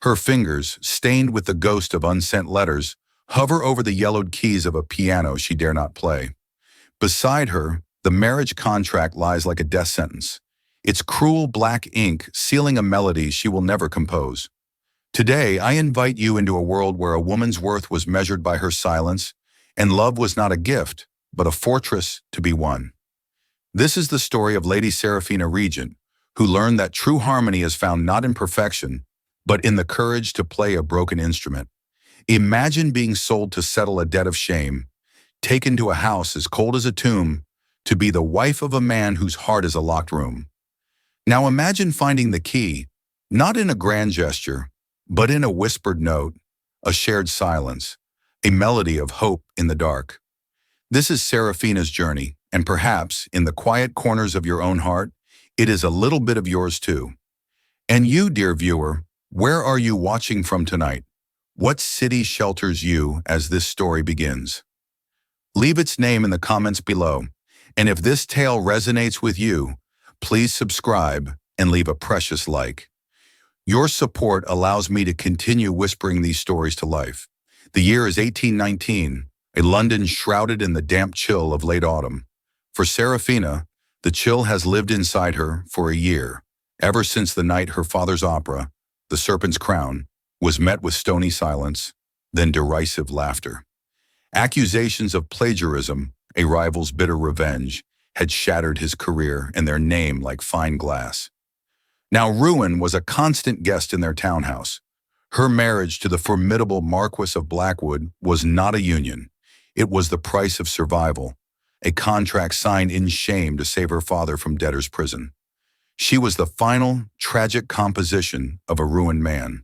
Her fingers, stained with the ghost of unsent letters, hover over the yellowed keys of a piano she dare not play. Beside her, the marriage contract lies like a death sentence, its cruel black ink sealing a melody she will never compose. Today, I invite you into a world where a woman's worth was measured by her silence, and love was not a gift, but a fortress to be won. This is the story of Lady Seraphina Regent, who learned that true harmony is found not in perfection, but in the courage to play a broken instrument. Imagine being sold to settle a debt of shame, taken to a house as cold as a tomb, to be the wife of a man whose heart is a locked room. Now imagine finding the key, not in a grand gesture, but in a whispered note, a shared silence, a melody of hope in the dark. This is Seraphina's journey, and perhaps, in the quiet corners of your own heart, it is a little bit of yours too. And you, dear viewer, where are you watching from tonight? What city shelters you as this story begins? Leave its name in the comments below, and if this tale resonates with you, please subscribe and leave a precious like. Your support allows me to continue whispering these stories to life. The year is 1819, a London shrouded in the damp chill of late autumn. For Seraphina, the chill has lived inside her for a year, ever since the night her father's opera, The Serpent's Crown, was met with stony silence, then derisive laughter. Accusations of plagiarism, a rival's bitter revenge, had shattered his career and their name like fine glass. Now ruin was a constant guest in their townhouse. Her marriage to the formidable Marquess of Blackwood was not a union. It was the price of survival, a contract signed in shame to save her father from debtor's prison. She was the final, tragic composition of a ruined man.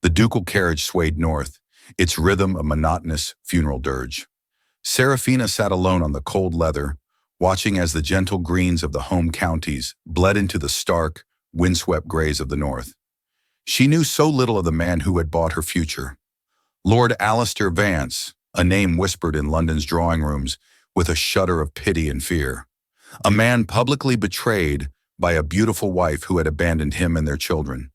The ducal carriage swayed north, its rhythm a monotonous funeral dirge. Seraphina sat alone on the cold leather, watching as the gentle greens of the home counties bled into the stark, windswept grays of the north. She knew so little of the man who had bought her future. Lord Annelise Vance, a name whispered in London's drawing rooms with a shudder of pity and fear. A man publicly betrayed by a beautiful wife who had abandoned him and their children.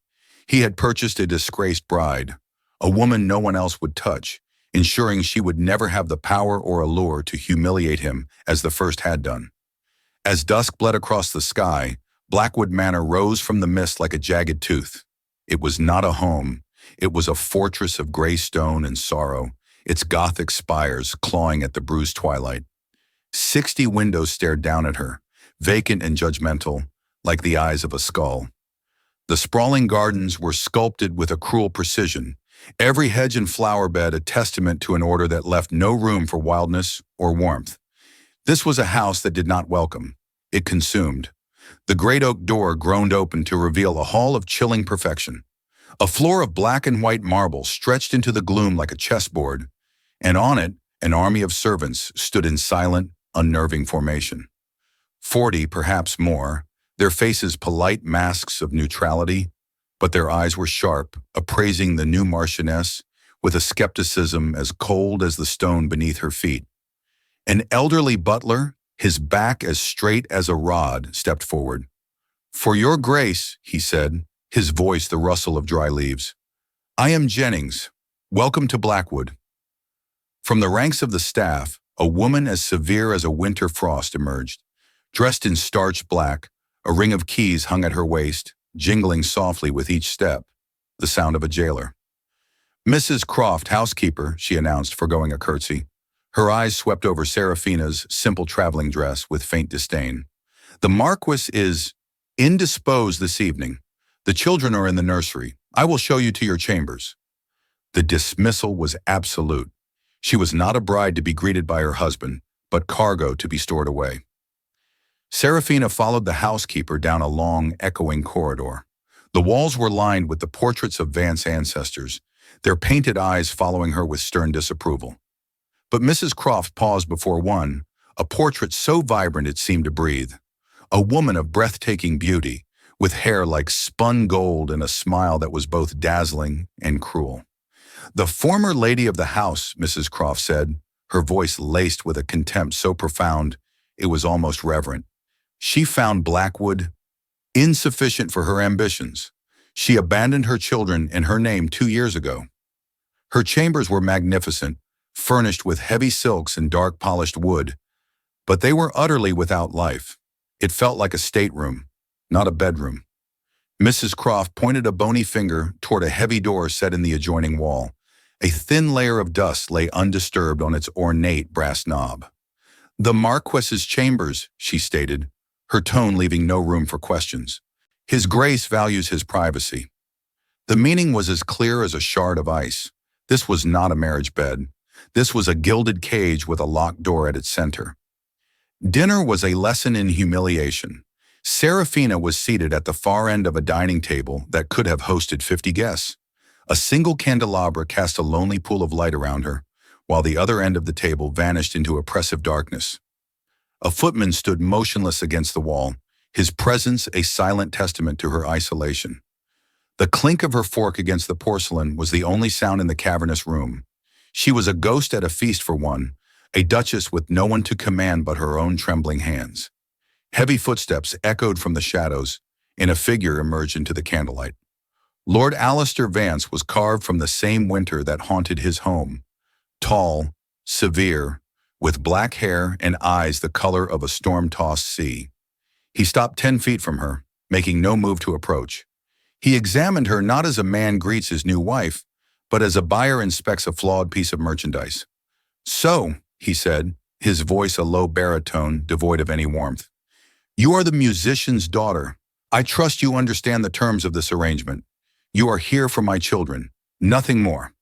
He had purchased a disgraced bride, a woman no one else would touch, ensuring she would never have the power or allure to humiliate him as the first had done. As dusk bled across the sky, Blackwood Manor rose from the mist like a jagged tooth. It was not a home. It was a fortress of gray stone and sorrow, its Gothic spires clawing at the bruised twilight. 60 windows stared down at her, vacant and judgmental, like the eyes of a skull. The sprawling gardens were sculpted with a cruel precision, every hedge and flower bed a testament to an order that left no room for wildness or warmth. This was a house that did not welcome. It consumed. The great oak door groaned open to reveal a hall of chilling perfection. A floor of black and white marble stretched into the gloom like a chessboard, and on it, an army of servants stood in silent, unnerving formation. 40, perhaps more, their faces polite masks of neutrality, but their eyes were sharp, appraising the new Marchioness with a skepticism as cold as the stone beneath her feet. An elderly butler, his back as straight as a rod, stepped forward. "For your grace," he said, his voice the rustle of dry leaves. "I am Jennings. Welcome to Blackwood." From the ranks of the staff, a woman as severe as a winter frost emerged. Dressed in starched black, a ring of keys hung at her waist, jingling softly with each step, the sound of a jailer. "Mrs. Croft, housekeeper," she announced, foregoing a curtsy. Her eyes swept over Seraphina's simple traveling dress with faint disdain. "The Marquess is indisposed this evening. The children are in the nursery. I will show you to your chambers." The dismissal was absolute. She was not a bride to be greeted by her husband, but cargo to be stored away. Seraphina followed the housekeeper down a long, echoing corridor. The walls were lined with the portraits of Vance ancestors, their painted eyes following her with stern disapproval. But Mrs. Croft paused before one, a portrait so vibrant it seemed to breathe. A woman of breathtaking beauty, with hair like spun gold and a smile that was both dazzling and cruel. "The former lady of the house," Mrs. Croft said, her voice laced with a contempt so profound it was almost reverent. "She found Blackwood insufficient for her ambitions. She abandoned her children in her name 2 years ago. Her chambers were magnificent, furnished with heavy silks and dark polished wood, but they were utterly without life. It felt like a stateroom, not a bedroom. Mrs. Croft pointed a bony finger toward a heavy door set in the adjoining wall. A thin layer of dust lay undisturbed on its ornate brass knob. "The Marquess's chambers," she stated, her tone leaving no room for questions. "His Grace values his privacy." The meaning was as clear as a shard of ice. This was not a marriage bed. This was a gilded cage with a locked door at its center. Dinner was a lesson in humiliation. Seraphina was seated at the far end of a dining table that could have hosted 50 guests. A single candelabra cast a lonely pool of light around her, while the other end of the table vanished into oppressive darkness. A footman stood motionless against the wall, his presence a silent testament to her isolation. The clink of her fork against the porcelain was the only sound in the cavernous room. She was a ghost at a feast for one, a duchess with no one to command but her own trembling hands. Heavy footsteps echoed from the shadows, and a figure emerged into the candlelight. Lord Annelise Vance was carved from the same winter that haunted his home. Tall, severe, with black hair and eyes the color of a storm-tossed sea. He stopped 10 feet from her, making no move to approach. He examined her not as a man greets his new wife, but as a buyer inspects a flawed piece of merchandise. "So," he said, his voice a low baritone devoid of any warmth, "you are the musician's daughter. I trust you understand the terms of this arrangement. You are here for my children, nothing more."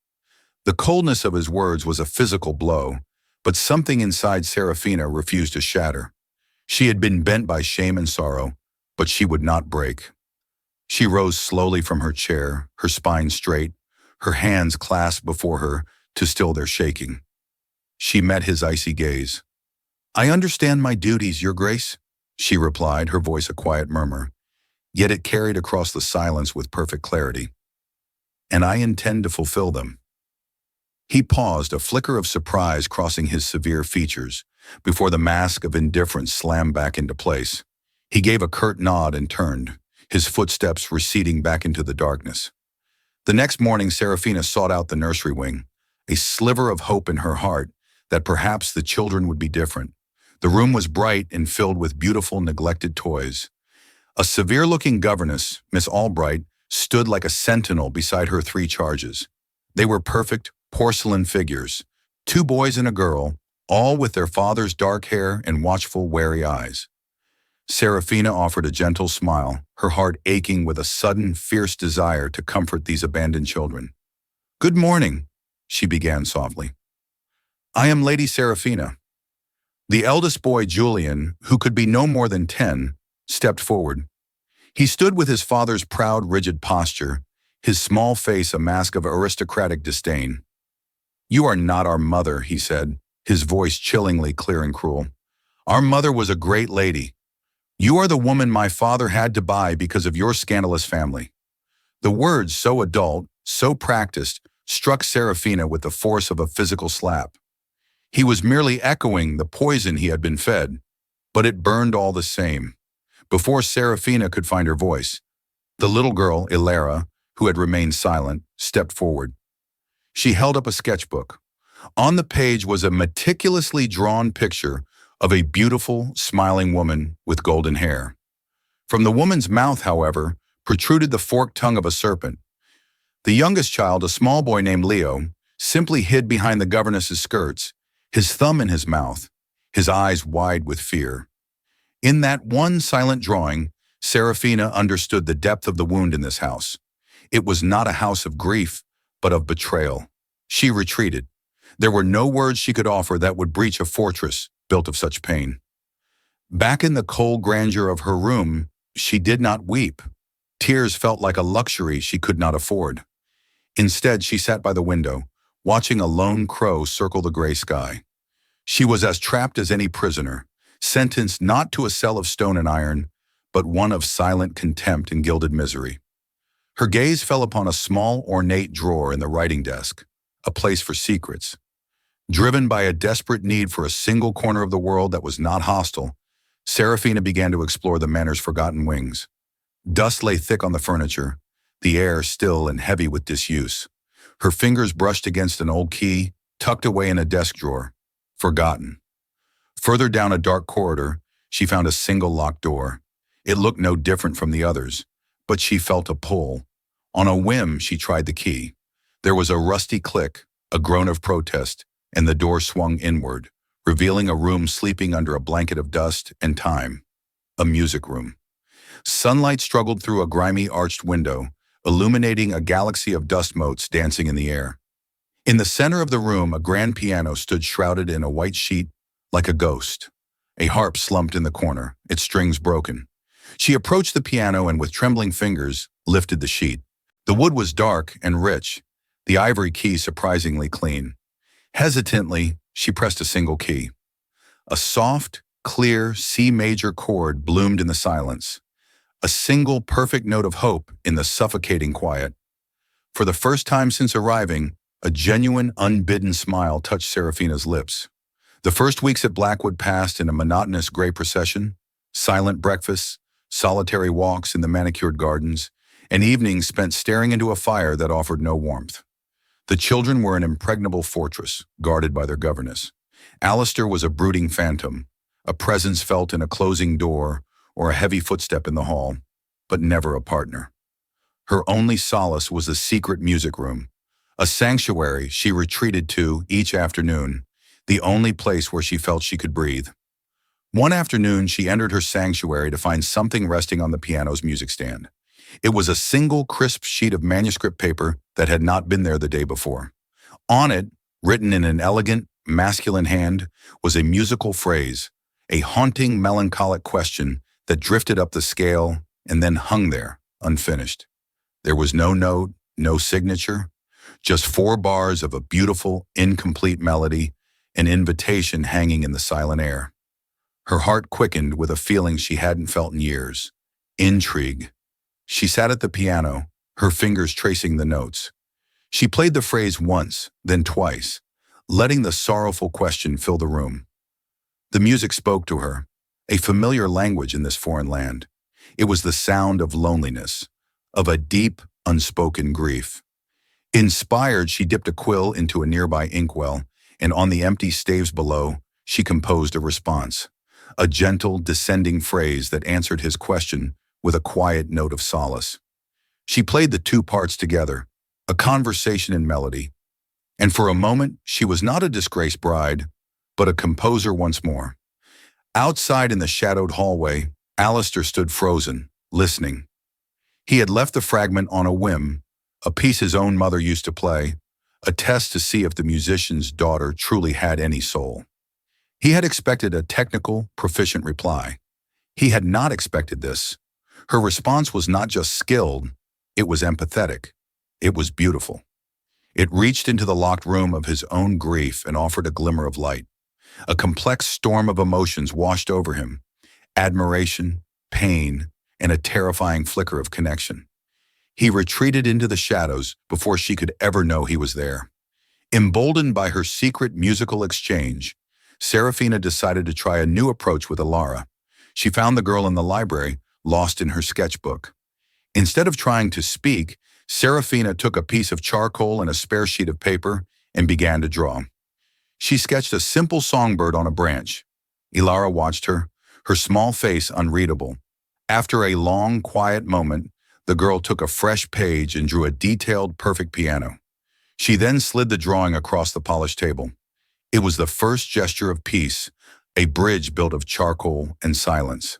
The coldness of his words was a physical blow, but something inside Seraphina refused to shatter. She had been bent by shame and sorrow, but she would not break. She rose slowly from her chair, her spine straight, her hands clasped before her to still their shaking. She met his icy gaze. "I understand my duties, Your Grace," she replied, her voice a quiet murmur, yet it carried across the silence with perfect clarity. "And I intend to fulfill them." He paused, a flicker of surprise crossing his severe features, before the mask of indifference slammed back into place. He gave a curt nod and turned, his footsteps receding back into the darkness. The next morning, Seraphina sought out the nursery wing, a sliver of hope in her heart that perhaps the children would be different. The room was bright and filled with beautiful, neglected toys. A severe-looking governess, Miss Albright, stood like a sentinel beside her 3 charges. They were perfect porcelain figures, 2 boys and a girl, all with their father's dark hair and watchful, wary eyes. Seraphina offered a gentle smile, her heart aching with a sudden, fierce desire to comfort these abandoned children. "Good morning," she began softly. "I am Lady Seraphina." The eldest boy, Julian, who could be no more than 10, stepped forward. He stood with his father's proud, rigid posture, his small face a mask of aristocratic disdain. "You are not our mother," he said, his voice chillingly clear and cruel. "Our mother was a great lady. You are the woman my father had to buy because of your scandalous family." The words, so adult, so practiced, struck Seraphina with the force of a physical slap. He was merely echoing the poison he had been fed, but it burned all the same. Before Seraphina could find her voice, the little girl, Ilara, who had remained silent, stepped forward. She held up a sketchbook. On the page was a meticulously drawn picture of a beautiful, smiling woman with golden hair. From the woman's mouth, however, protruded the forked tongue of a serpent. The youngest child, a small boy named Leo, simply hid behind the governess's skirts, his thumb in his mouth, his eyes wide with fear. In that one silent drawing, Seraphina understood the depth of the wound in this house. It was not a house of grief, but of betrayal. She retreated. There were no words she could offer that would breach a fortress built of such pain. Back in the cold grandeur of her room, she did not weep. Tears felt like a luxury she could not afford. Instead, she sat by the window, watching a lone crow circle the gray sky. She was as trapped as any prisoner, sentenced not to a cell of stone and iron, but one of silent contempt and gilded misery. Her gaze fell upon a small, ornate drawer in the writing desk, a place for secrets. Driven by a desperate need for a single corner of the world that was not hostile, Seraphina began to explore the manor's forgotten wings. Dust lay thick on the furniture, the air still and heavy with disuse. Her fingers brushed against an old key, tucked away in a desk drawer. Forgotten. Further down a dark corridor, she found a single locked door. It looked no different from the others, but she felt a pull. On a whim, she tried the key. There was a rusty click, a groan of protest, and the door swung inward, revealing a room sleeping under a blanket of dust and time. A music room. Sunlight struggled through a grimy arched window, illuminating a galaxy of dust motes dancing in the air. In the center of the room, a grand piano stood shrouded in a white sheet like a ghost. A harp slumped in the corner, its strings broken. She approached the piano and with trembling fingers lifted the sheet. The wood was dark and rich, the ivory key surprisingly clean. Hesitantly, she pressed a single key. A soft, clear C major chord bloomed in the silence. A single perfect note of hope in the suffocating quiet. For the first time since arriving, a genuine, unbidden smile touched Seraphina's lips. The first weeks at Blackwood passed in a monotonous gray procession, silent breakfasts, solitary walks in the manicured gardens, and evenings spent staring into a fire that offered no warmth. The children were an impregnable fortress, guarded by their governess. Alistair was a brooding phantom, a presence felt in a closing door or a heavy footstep in the hall, but never a partner. Her only solace was the secret music room, a sanctuary she retreated to each afternoon, the only place where she felt she could breathe. One afternoon, she entered her sanctuary to find something resting on the piano's music stand. It was a single crisp sheet of manuscript paper that had not been there the day before. On it, written in an elegant, masculine hand, was a musical phrase, a haunting, melancholic question that drifted up the scale and then hung there, unfinished. There was no note, no signature, just 4 bars of a beautiful, incomplete melody, an invitation hanging in the silent air. Her heart quickened with a feeling she hadn't felt in years. Intrigue. She sat at the piano, her fingers tracing the notes. She played the phrase once, then twice, letting the sorrowful question fill the room. The music spoke to her, a familiar language in this foreign land. It was the sound of loneliness, of a deep, unspoken grief. Inspired, she dipped a quill into a nearby inkwell, and on the empty staves below, she composed a response, a gentle, descending phrase that answered his question with a quiet note of solace. She played the 2 parts together, a conversation in melody, and for a moment she was not a disgraced bride, but a composer once more. Outside in the shadowed hallway, Alistair stood frozen, listening. He had left the fragment on a whim, a piece his own mother used to play, a test to see if the musician's daughter truly had any soul. He had expected a technical, proficient reply. He had not expected this. Her response was not just skilled, it was empathetic. It was beautiful. It reached into the locked room of his own grief and offered a glimmer of light. A complex storm of emotions washed over him, admiration, pain, and a terrifying flicker of connection. He retreated into the shadows before she could ever know he was there. Emboldened by her secret musical exchange, Seraphina decided to try a new approach with Alara. She found the girl in the library, lost in her sketchbook. Instead of trying to speak, Seraphina took a piece of charcoal and a spare sheet of paper and began to draw. She sketched a simple songbird on a branch. Ilara watched her, her small face unreadable. After a long, quiet moment, the girl took a fresh page and drew a detailed, perfect piano. She then slid the drawing across the polished table. It was the first gesture of peace, a bridge built of charcoal and silence.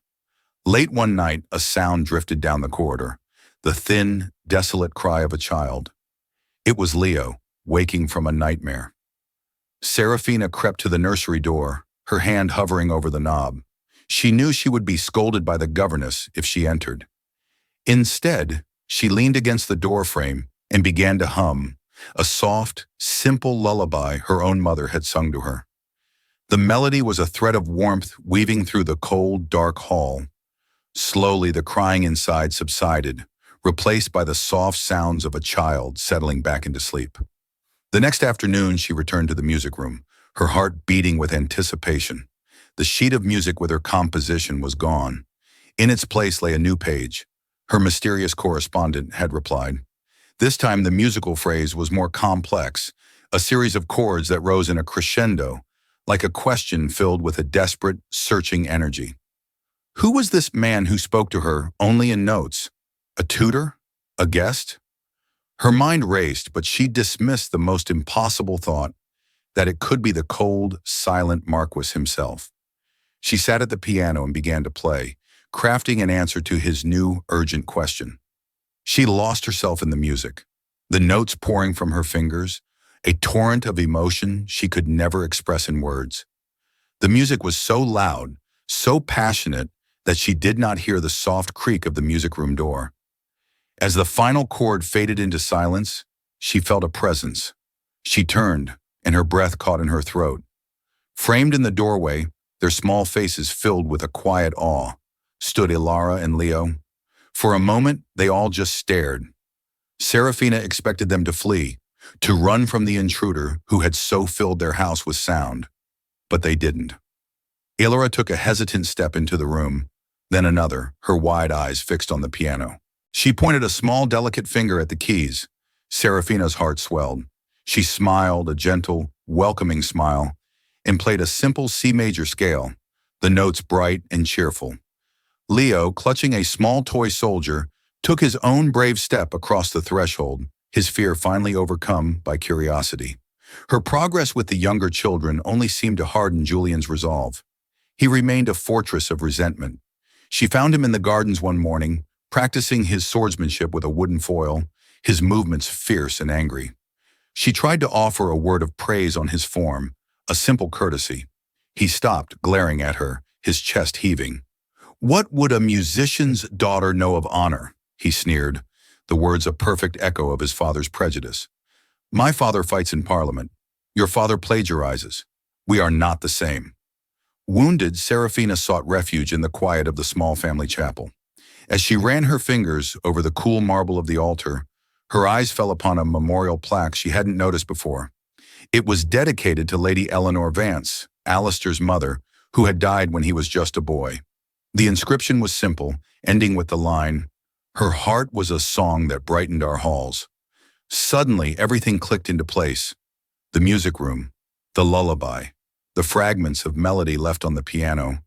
Late one night, a sound drifted down the corridor, the thin, desolate cry of a child. It was Leo, waking from a nightmare. Seraphina crept to the nursery door, her hand hovering over the knob. She knew she would be scolded by the governess if she entered. Instead, she leaned against the doorframe and began to hum, a soft, simple lullaby her own mother had sung to her. The melody was a thread of warmth weaving through the cold, dark hall. Slowly, the crying inside subsided, replaced by the soft sounds of a child settling back into sleep. The next afternoon, she returned to the music room, her heart beating with anticipation. The sheet of music with her composition was gone. In its place lay a new page, her mysterious correspondent had replied. This time the musical phrase was more complex, a series of chords that rose in a crescendo, like a question filled with a desperate, searching energy. Who was this man who spoke to her only in notes? A tutor? A guest? Her mind raced, but she dismissed the most impossible thought, that it could be the cold, silent Marquess himself. She sat at the piano and began to play, crafting an answer to his new, urgent question. She lost herself in the music, the notes pouring from her fingers, a torrent of emotion she could never express in words. The music was so loud, so passionate, that she did not hear the soft creak of the music room door. As the final chord faded into silence, she felt a presence. She turned, and her breath caught in her throat. Framed in the doorway, their small faces filled with a quiet awe, stood Ilara and Leo. For a moment, they all just stared. Seraphina expected them to flee, to run from the intruder who had so filled their house with sound. But they didn't. Ilara took a hesitant step into the room, then another, her wide eyes fixed on the piano. She pointed a small, delicate finger at the keys. Seraphina's heart swelled. She smiled, a gentle, welcoming smile, and played a simple C major scale, the notes bright and cheerful. Leo, clutching a small toy soldier, took his own brave step across the threshold, his fear finally overcome by curiosity. Her progress with the younger children only seemed to harden Julian's resolve. He remained a fortress of resentment. She found him in the gardens one morning, practicing his swordsmanship with a wooden foil, his movements fierce and angry. She tried to offer a word of praise on his form, a simple courtesy. He stopped, glaring at her, his chest heaving. "What would a musician's daughter know of honor?" he sneered, the words a perfect echo of his father's prejudice. "My father fights in Parliament. Your father plagiarizes. We are not the same." Wounded, Seraphina sought refuge in the quiet of the small family chapel. As she ran her fingers over the cool marble of the altar, her eyes fell upon a memorial plaque she hadn't noticed before. It was dedicated to Lady Annelise Vance, Alistair's mother, who had died when he was just a boy. The inscription was simple, ending with the line, "Her heart was a song that brightened our halls." Suddenly, everything clicked into place. The music room, the lullaby, the fragments of melody left on the piano.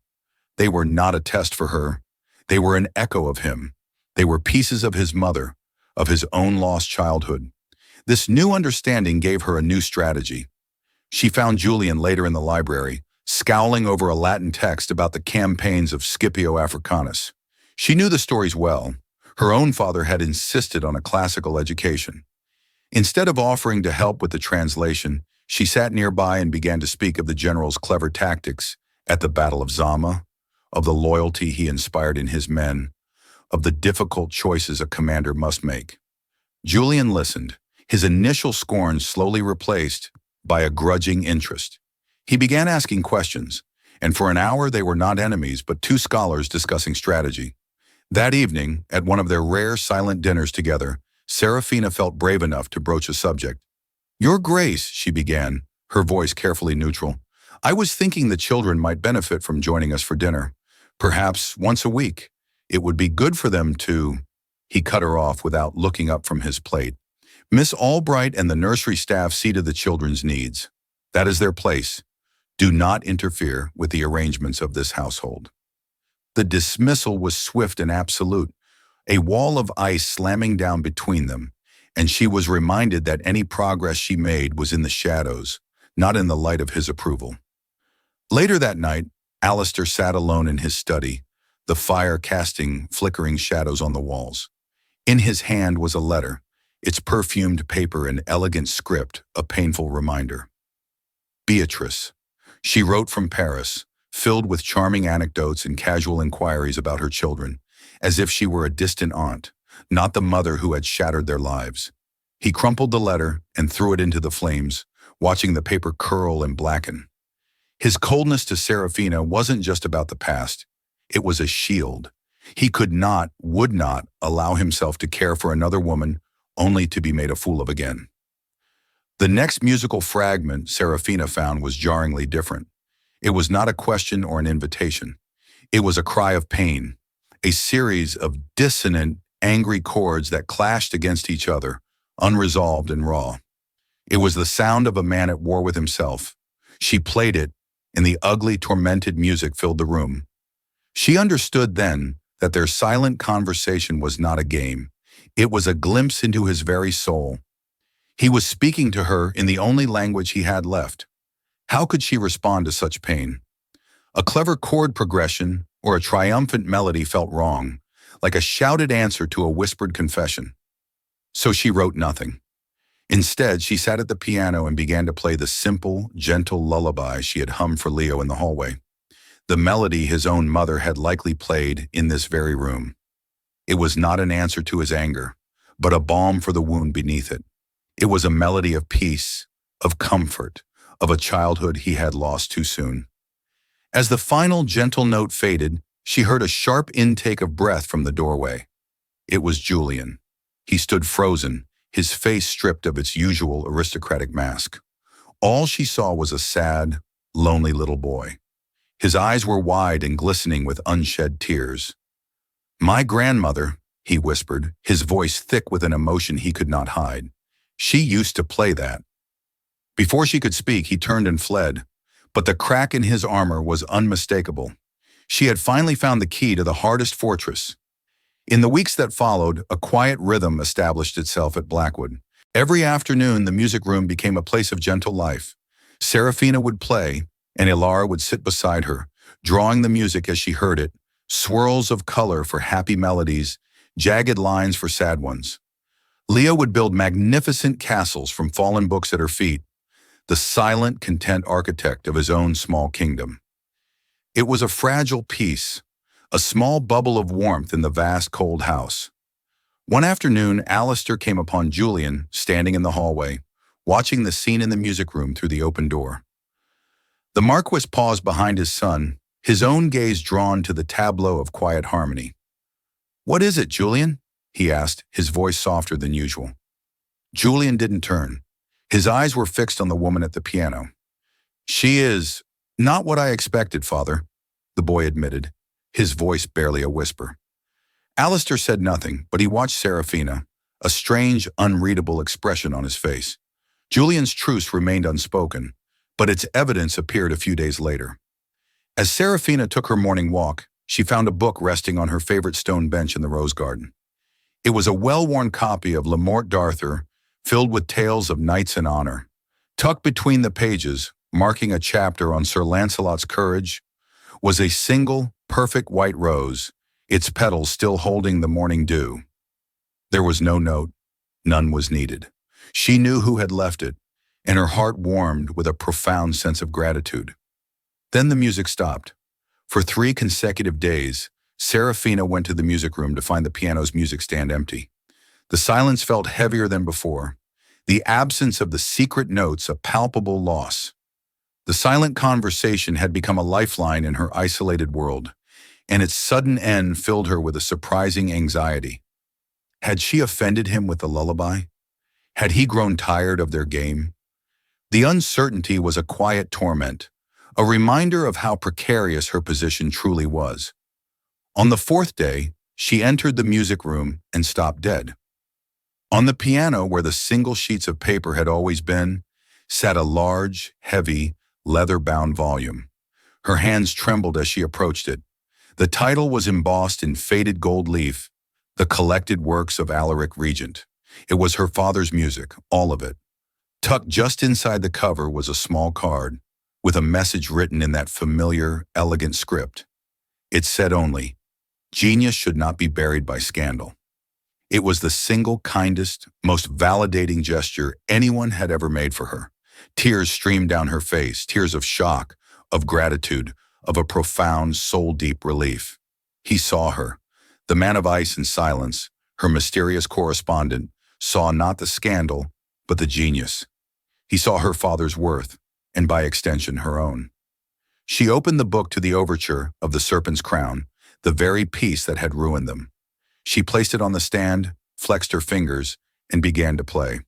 They were not a test for her. They were an echo of him. They were pieces of his mother, of his own lost childhood. This new understanding gave her a new strategy. She found Julian later in the library, scowling over a Latin text about the campaigns of Scipio Africanus. She knew the stories well. Her own father had insisted on a classical education. Instead of offering to help with the translation, she sat nearby and began to speak of the general's clever tactics at the Battle of Zama, of the loyalty he inspired in his men, of the difficult choices a commander must make. Julian listened, his initial scorn slowly replaced by a grudging interest. He began asking questions, and for an hour they were not enemies but two scholars discussing strategy. That evening, at one of their rare silent dinners together, Seraphina felt brave enough to broach a subject. "Your Grace," she began, her voice carefully neutral, "I was thinking the children might benefit from joining us for dinner. Perhaps once a week. It would be good for them to—" He cut her off without looking up from his plate. "Miss Albright and the nursery staff see to the children's needs. That is their place. Do not interfere with the arrangements of this household." The dismissal was swift and absolute, a wall of ice slamming down between them, and she was reminded that any progress she made was in the shadows, not in the light of his approval. Later that night, Alistair sat alone in his study, the fire casting flickering shadows on the walls. In his hand was a letter, its perfumed paper and elegant script a painful reminder. Beatrice. She wrote from Paris, filled with charming anecdotes and casual inquiries about her children, as if she were a distant aunt, not the mother who had shattered their lives. He crumpled the letter and threw it into the flames, watching the paper curl and blacken. His coldness to Seraphina wasn't just about the past. It was a shield. He could not, would not, allow himself to care for another woman only to be made a fool of again. The next musical fragment Seraphina found was jarringly different. It was not a question or an invitation. It was a cry of pain, a series of dissonant, angry chords that clashed against each other, unresolved and raw. It was the sound of a man at war with himself. She played it, and the ugly, tormented music filled the room. She understood then that their silent conversation was not a game. It was a glimpse into his very soul. He was speaking to her in the only language he had left. How could she respond to such pain? A clever chord progression or a triumphant melody felt wrong, like a shouted answer to a whispered confession. So she wrote nothing. Instead, she sat at the piano and began to play the simple, gentle lullaby she had hummed for Leo in the hallway. The melody his own mother had likely played in this very room. It was not an answer to his anger, but a balm for the wound beneath it. It was a melody of peace, of comfort, of a childhood he had lost too soon. As the final gentle note faded, she heard a sharp intake of breath from the doorway. It was Julian. He stood frozen, his face stripped of its usual aristocratic mask. All she saw was a sad, lonely little boy. His eyes were wide and glistening with unshed tears. "My grandmother," he whispered, his voice thick with an emotion he could not hide. "She used to play that." Before she could speak, he turned and fled, but the crack in his armor was unmistakable. She had finally found the key to the hardest fortress. In the weeks that followed, a quiet rhythm established itself at Blackwood. Every afternoon, the music room became a place of gentle life. Seraphina would play, and Ilara would sit beside her, drawing the music as she heard it, swirls of color for happy melodies, jagged lines for sad ones. Leo would build magnificent castles from fallen books at her feet, the silent, content architect of his own small kingdom. It was a fragile peace, a small bubble of warmth in the vast, cold house. One afternoon, Alistair came upon Julian standing in the hallway, watching the scene in the music room through the open door. The Marquess paused behind his son, his own gaze drawn to the tableau of quiet harmony. "What is it, Julian?" he asked, his voice softer than usual. Julian didn't turn. His eyes were fixed on the woman at the piano. "She is not what I expected, Father," the boy admitted, his voice barely a whisper. Alistair said nothing, but he watched Seraphina, a strange, unreadable expression on his face. Julian's truce remained unspoken, but its evidence appeared a few days later. As Seraphina took her morning walk, she found a book resting on her favorite stone bench in the rose garden. It was a well-worn copy of Le Morte d'Arthur, filled with tales of knights in honor. Tucked between the pages, marking a chapter on Sir Lancelot's courage, was a single, perfect white rose, its petals still holding the morning dew. There was no note, none was needed. She knew who had left it, and her heart warmed with a profound sense of gratitude. Then the music stopped. For 3 consecutive days, Seraphina went to the music room to find the piano's music stand empty. The silence felt heavier than before, the absence of the secret notes a palpable loss. The silent conversation had become a lifeline in her isolated world, and its sudden end filled her with a surprising anxiety. Had she offended him with the lullaby? Had he grown tired of their game? The uncertainty was a quiet torment, a reminder of how precarious her position truly was. On the 4th day, she entered the music room and stopped dead. On the piano, where the single sheets of paper had always been, sat a large, heavy, leather-bound volume. Her hands trembled as she approached it. The title was embossed in faded gold leaf, The Collected Works of Alaric Regent. It was her father's music, all of it. Tucked just inside the cover was a small card, with a message written in that familiar, elegant script. It said only, "Genius should not be buried by scandal." It was the single kindest, most validating gesture anyone had ever made for her. Tears streamed down her face, tears of shock, of gratitude, of a profound, soul-deep relief. He saw her. The man of ice and silence, her mysterious correspondent, saw not the scandal, but the genius. He saw her father's worth, and by extension her own. She opened the book to the overture of The Serpent's Crown, the very piece that had ruined them. She placed it on the stand, flexed her fingers, and began to play.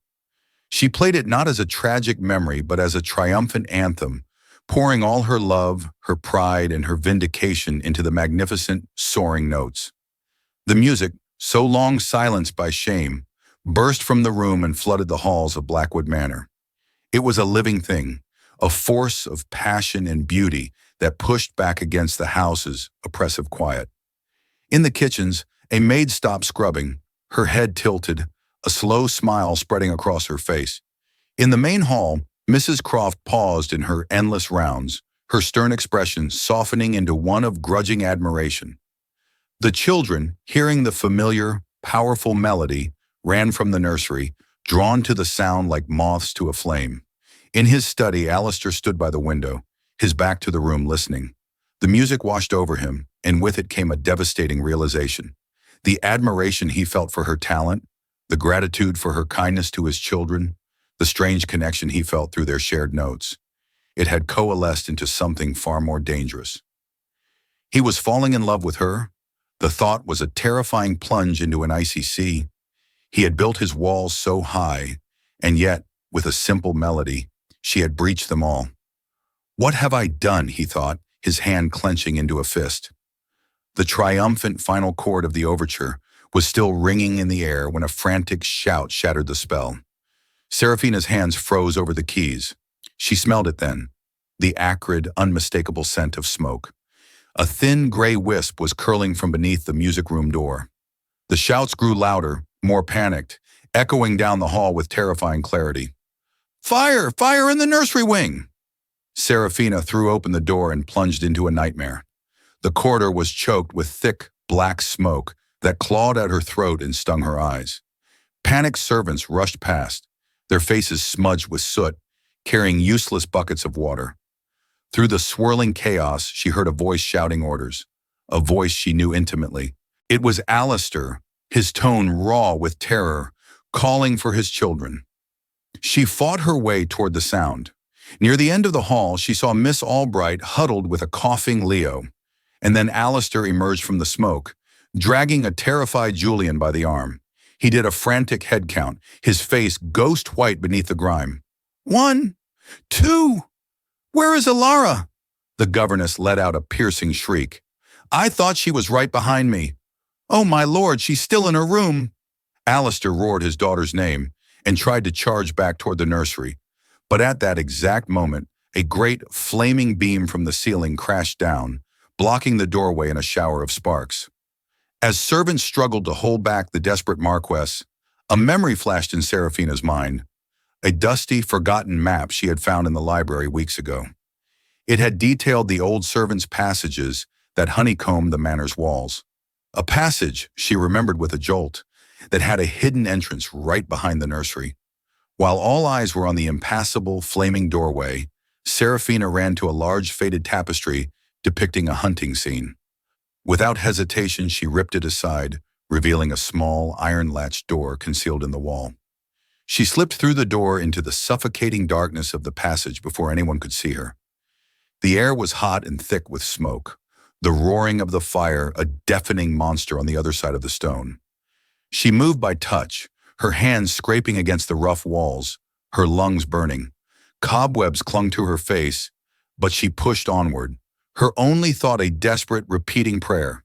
She played it not as a tragic memory, but as a triumphant anthem, pouring all her love, her pride, and her vindication into the magnificent, soaring notes. The music, so long silenced by shame, burst from the room and flooded the halls of Blackwood Manor. It was a living thing, a force of passion and beauty that pushed back against the house's oppressive quiet. In the kitchens, a maid stopped scrubbing, her head tilted, a slow smile spreading across her face. In the main hall, Mrs. Croft paused in her endless rounds, her stern expression softening into one of grudging admiration. The children, hearing the familiar, powerful melody, ran from the nursery, drawn to the sound like moths to a flame. In his study, Alistair stood by the window, his back to the room listening. The music washed over him, and with it came a devastating realization. The admiration he felt for her talent, the gratitude for her kindness to his children, the strange connection he felt through their shared notes. It had coalesced into something far more dangerous. He was falling in love with her. The thought was a terrifying plunge into an icy sea. He had built his walls so high, and yet, with a simple melody, she had breached them all. What have I done, he thought, his hand clenching into a fist. The triumphant final chord of the overture was still ringing in the air when a frantic shout shattered the spell. Seraphina's hands froze over the keys. She smelled it then, the acrid, unmistakable scent of smoke. A thin gray wisp was curling from beneath the music room door. The shouts grew louder, more panicked, echoing down the hall with terrifying clarity. "Fire! Fire in the nursery wing!" Seraphina threw open the door and plunged into a nightmare. The corridor was choked with thick, black smoke that clawed at her throat and stung her eyes. Panicked servants rushed past, their faces smudged with soot, carrying useless buckets of water. Through the swirling chaos, she heard a voice shouting orders, a voice she knew intimately. It was Alistair, his tone raw with terror, calling for his children. She fought her way toward the sound. Near the end of the hall, she saw Miss Albright huddled with a coughing Leo, and then Alistair emerged from the smoke, dragging a terrified Julian by the arm. He did a frantic head count, his face ghost white beneath the grime. 1, 2, where is Alara? The governess let out a piercing shriek. I thought she was right behind me. Oh, my lord, she's still in her room. Alistair roared his daughter's name and tried to charge back toward the nursery. But at that exact moment, a great flaming beam from the ceiling crashed down, blocking the doorway in a shower of sparks. As servants struggled to hold back the desperate Marquess, a memory flashed in Seraphina's mind, a dusty, forgotten map she had found in the library weeks ago. It had detailed the old servants' passages that honeycombed the manor's walls. A passage, she remembered with a jolt, that had a hidden entrance right behind the nursery. While all eyes were on the impassable, flaming doorway, Seraphina ran to a large faded tapestry depicting a hunting scene. Without hesitation, she ripped it aside, revealing a small, iron-latched door concealed in the wall. She slipped through the door into the suffocating darkness of the passage before anyone could see her. The air was hot and thick with smoke, the roaring of the fire a deafening monster on the other side of the stone. She moved by touch, her hands scraping against the rough walls, her lungs burning. Cobwebs clung to her face, but she pushed onward, her only thought a desperate, repeating prayer.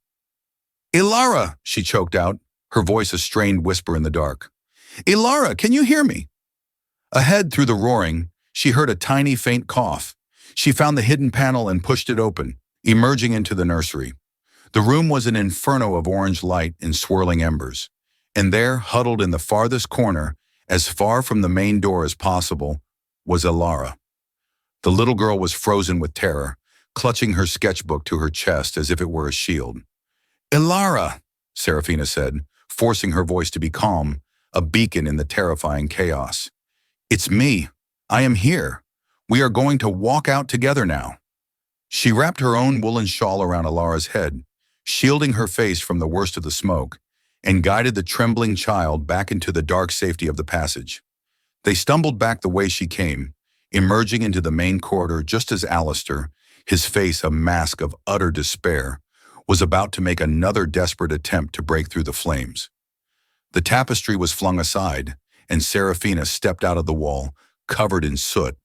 Ilara, she choked out, her voice a strained whisper in the dark. Ilara, can you hear me? Ahead through the roaring, she heard a tiny, faint cough. She found the hidden panel and pushed it open, emerging into the nursery. The room was an inferno of orange light and swirling embers. And there, huddled in the farthest corner, as far from the main door as possible, was Ilara. The little girl was frozen with terror, clutching her sketchbook to her chest as if it were a shield. Ilara, Seraphina said, forcing her voice to be calm, a beacon in the terrifying chaos. It's me. I am here. We are going to walk out together now. She wrapped her own woolen shawl around Ilara's head, shielding her face from the worst of the smoke, and guided the trembling child back into the dark safety of the passage. They stumbled back the way she came, emerging into the main corridor just as Alistair, his face a mask of utter despair, was about to make another desperate attempt to break through the flames. The tapestry was flung aside, and Seraphina stepped out of the wall, covered in soot,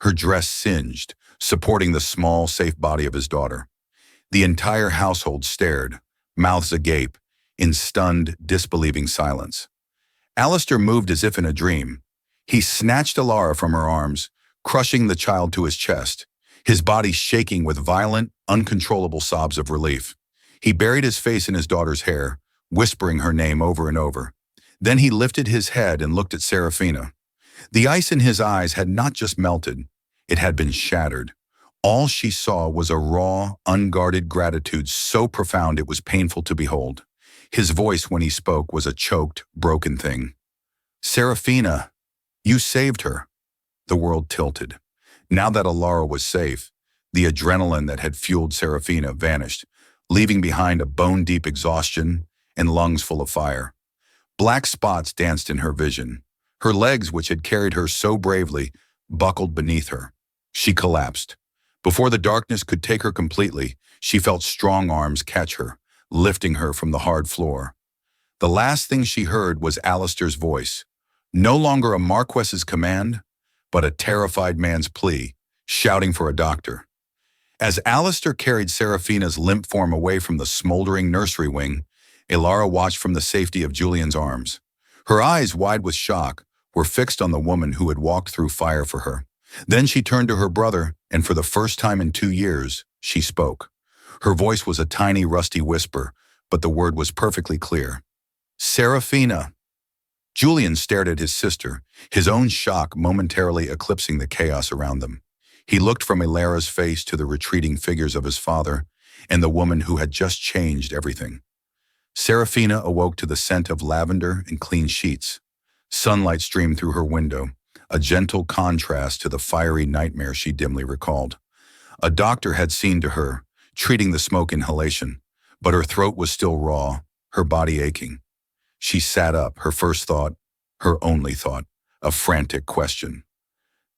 her dress singed, supporting the small, safe body of his daughter. The entire household stared, mouths agape, in stunned, disbelieving silence. Alistair moved as if in a dream. He snatched Alara from her arms, crushing the child to his chest, his body shaking with violent, uncontrollable sobs of relief. He buried his face in his daughter's hair, whispering her name over and over. Then he lifted his head and looked at Seraphina. The ice in his eyes had not just melted, it had been shattered. All she saw was a raw, unguarded gratitude so profound it was painful to behold. His voice when he spoke was a choked, broken thing. "Seraphina, you saved her." The world tilted. Now that Alara was safe, the adrenaline that had fueled Seraphina vanished, leaving behind a bone-deep exhaustion and lungs full of fire. Black spots danced in her vision. Her legs, which had carried her so bravely, buckled beneath her. She collapsed. Before the darkness could take her completely, she felt strong arms catch her, lifting her from the hard floor. The last thing she heard was Alistair's voice, no longer a Marquess's command, but a terrified man's plea, shouting for a doctor. As Alistair carried Seraphina's limp form away from the smoldering nursery wing, Alara watched from the safety of Julian's arms. Her eyes, wide with shock, were fixed on the woman who had walked through fire for her. Then she turned to her brother, and for the first time in 2 years, she spoke. Her voice was a tiny, rusty whisper, but the word was perfectly clear. "Seraphina." Julian stared at his sister, his own shock momentarily eclipsing the chaos around them. He looked from Alara's face to the retreating figures of his father and the woman who had just changed everything. Seraphina awoke to the scent of lavender and clean sheets. Sunlight streamed through her window, a gentle contrast to the fiery nightmare she dimly recalled. A doctor had seen to her, treating the smoke inhalation, but her throat was still raw, her body aching. She sat up, her first thought, her only thought, a frantic question.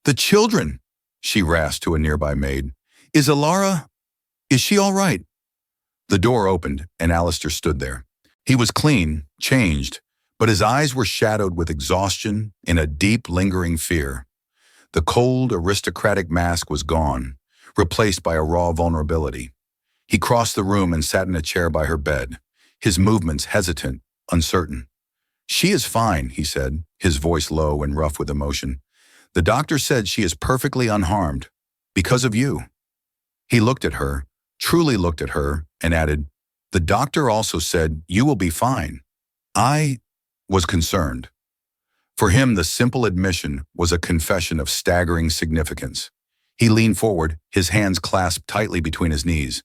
"The children," she rasped to a nearby maid. Is she all right?" The door opened, and Alistair stood there. He was clean, changed, but his eyes were shadowed with exhaustion and a deep, lingering fear. The cold, aristocratic mask was gone, replaced by a raw vulnerability. He crossed the room and sat in a chair by her bed, his movements hesitant, uncertain. "She is fine," he said, his voice low and rough with emotion. "The doctor said she is perfectly unharmed, because of you." He looked at her, truly looked at her, and added, "The doctor also said you will be fine." I was concerned. For him, the simple admission was a confession of staggering significance. He leaned forward, his hands clasped tightly between his knees.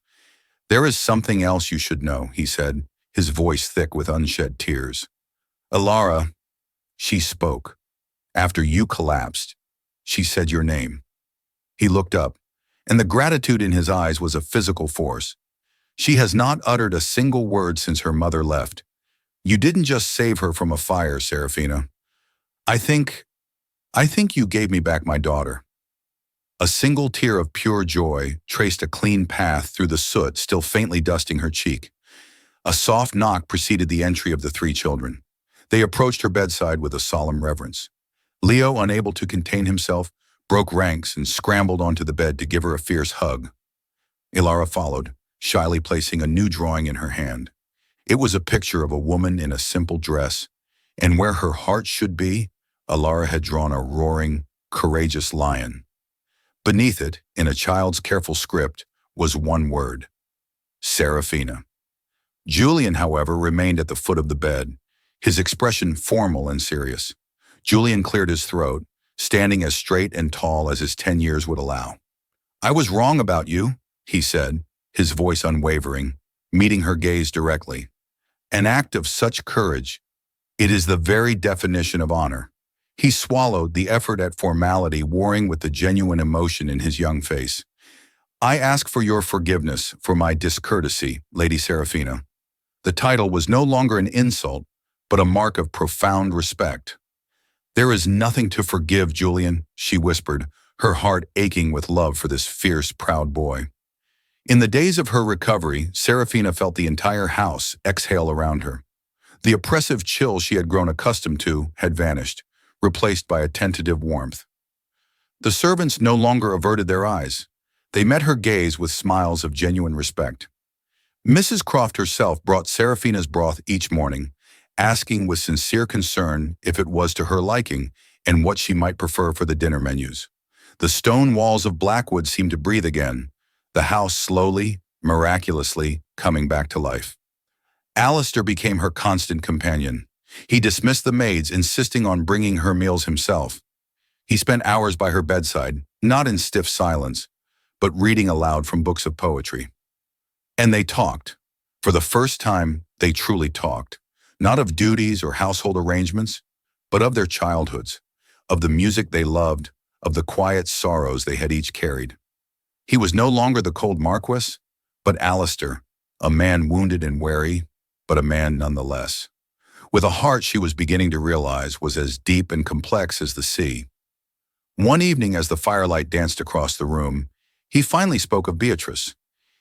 "There is something else you should know," he said, his voice thick with unshed tears. "Alara," she spoke. "After you collapsed, she said your name." He looked up, and the gratitude in his eyes was a physical force. "She has not uttered a single word since her mother left. You didn't just save her from a fire, Seraphina. I think you gave me back my daughter." A single tear of pure joy traced a clean path through the soot still faintly dusting her cheek. A soft knock preceded the entry of the 3 children. They approached her bedside with a solemn reverence. Leo, unable to contain himself, broke ranks and scrambled onto the bed to give her a fierce hug. Alara followed, shyly placing a new drawing in her hand. It was a picture of a woman in a simple dress, and where her heart should be, Alara had drawn a roaring, courageous lion. Beneath it, in a child's careful script, was one word: Seraphina. Julian, however, remained at the foot of the bed, his expression formal and serious. Julian cleared his throat, standing as straight and tall as his 10 years would allow. "I was wrong about you," he said, his voice unwavering, meeting her gaze directly. "An act of such courage. It is the very definition of honor." He swallowed, the effort at formality warring with the genuine emotion in his young face. "I ask for your forgiveness for my discourtesy, Lady Seraphina." The title was no longer an insult, but a mark of profound respect. "There is nothing to forgive, Julian," she whispered, her heart aching with love for this fierce, proud boy. In the days of her recovery, Seraphina felt the entire house exhale around her. The oppressive chill she had grown accustomed to had vanished, replaced by a tentative warmth. The servants no longer averted their eyes. They met her gaze with smiles of genuine respect. Mrs. Croft herself brought Seraphina's broth each morning, asking with sincere concern if it was to her liking and what she might prefer for the dinner menus. The stone walls of Blackwood seemed to breathe again, the house slowly, miraculously coming back to life. Alistair became her constant companion. He dismissed the maids, insisting on bringing her meals himself. He spent hours by her bedside, not in stiff silence, but reading aloud from books of poetry. And they talked. For the first time, they truly talked. Not of duties or household arrangements, but of their childhoods, of the music they loved, of the quiet sorrows they had each carried. He was no longer the cold Marquess, but Alistair, a man wounded and wary, but a man nonetheless, with a heart she was beginning to realize was as deep and complex as the sea. One evening, as the firelight danced across the room, he finally spoke of Beatrice.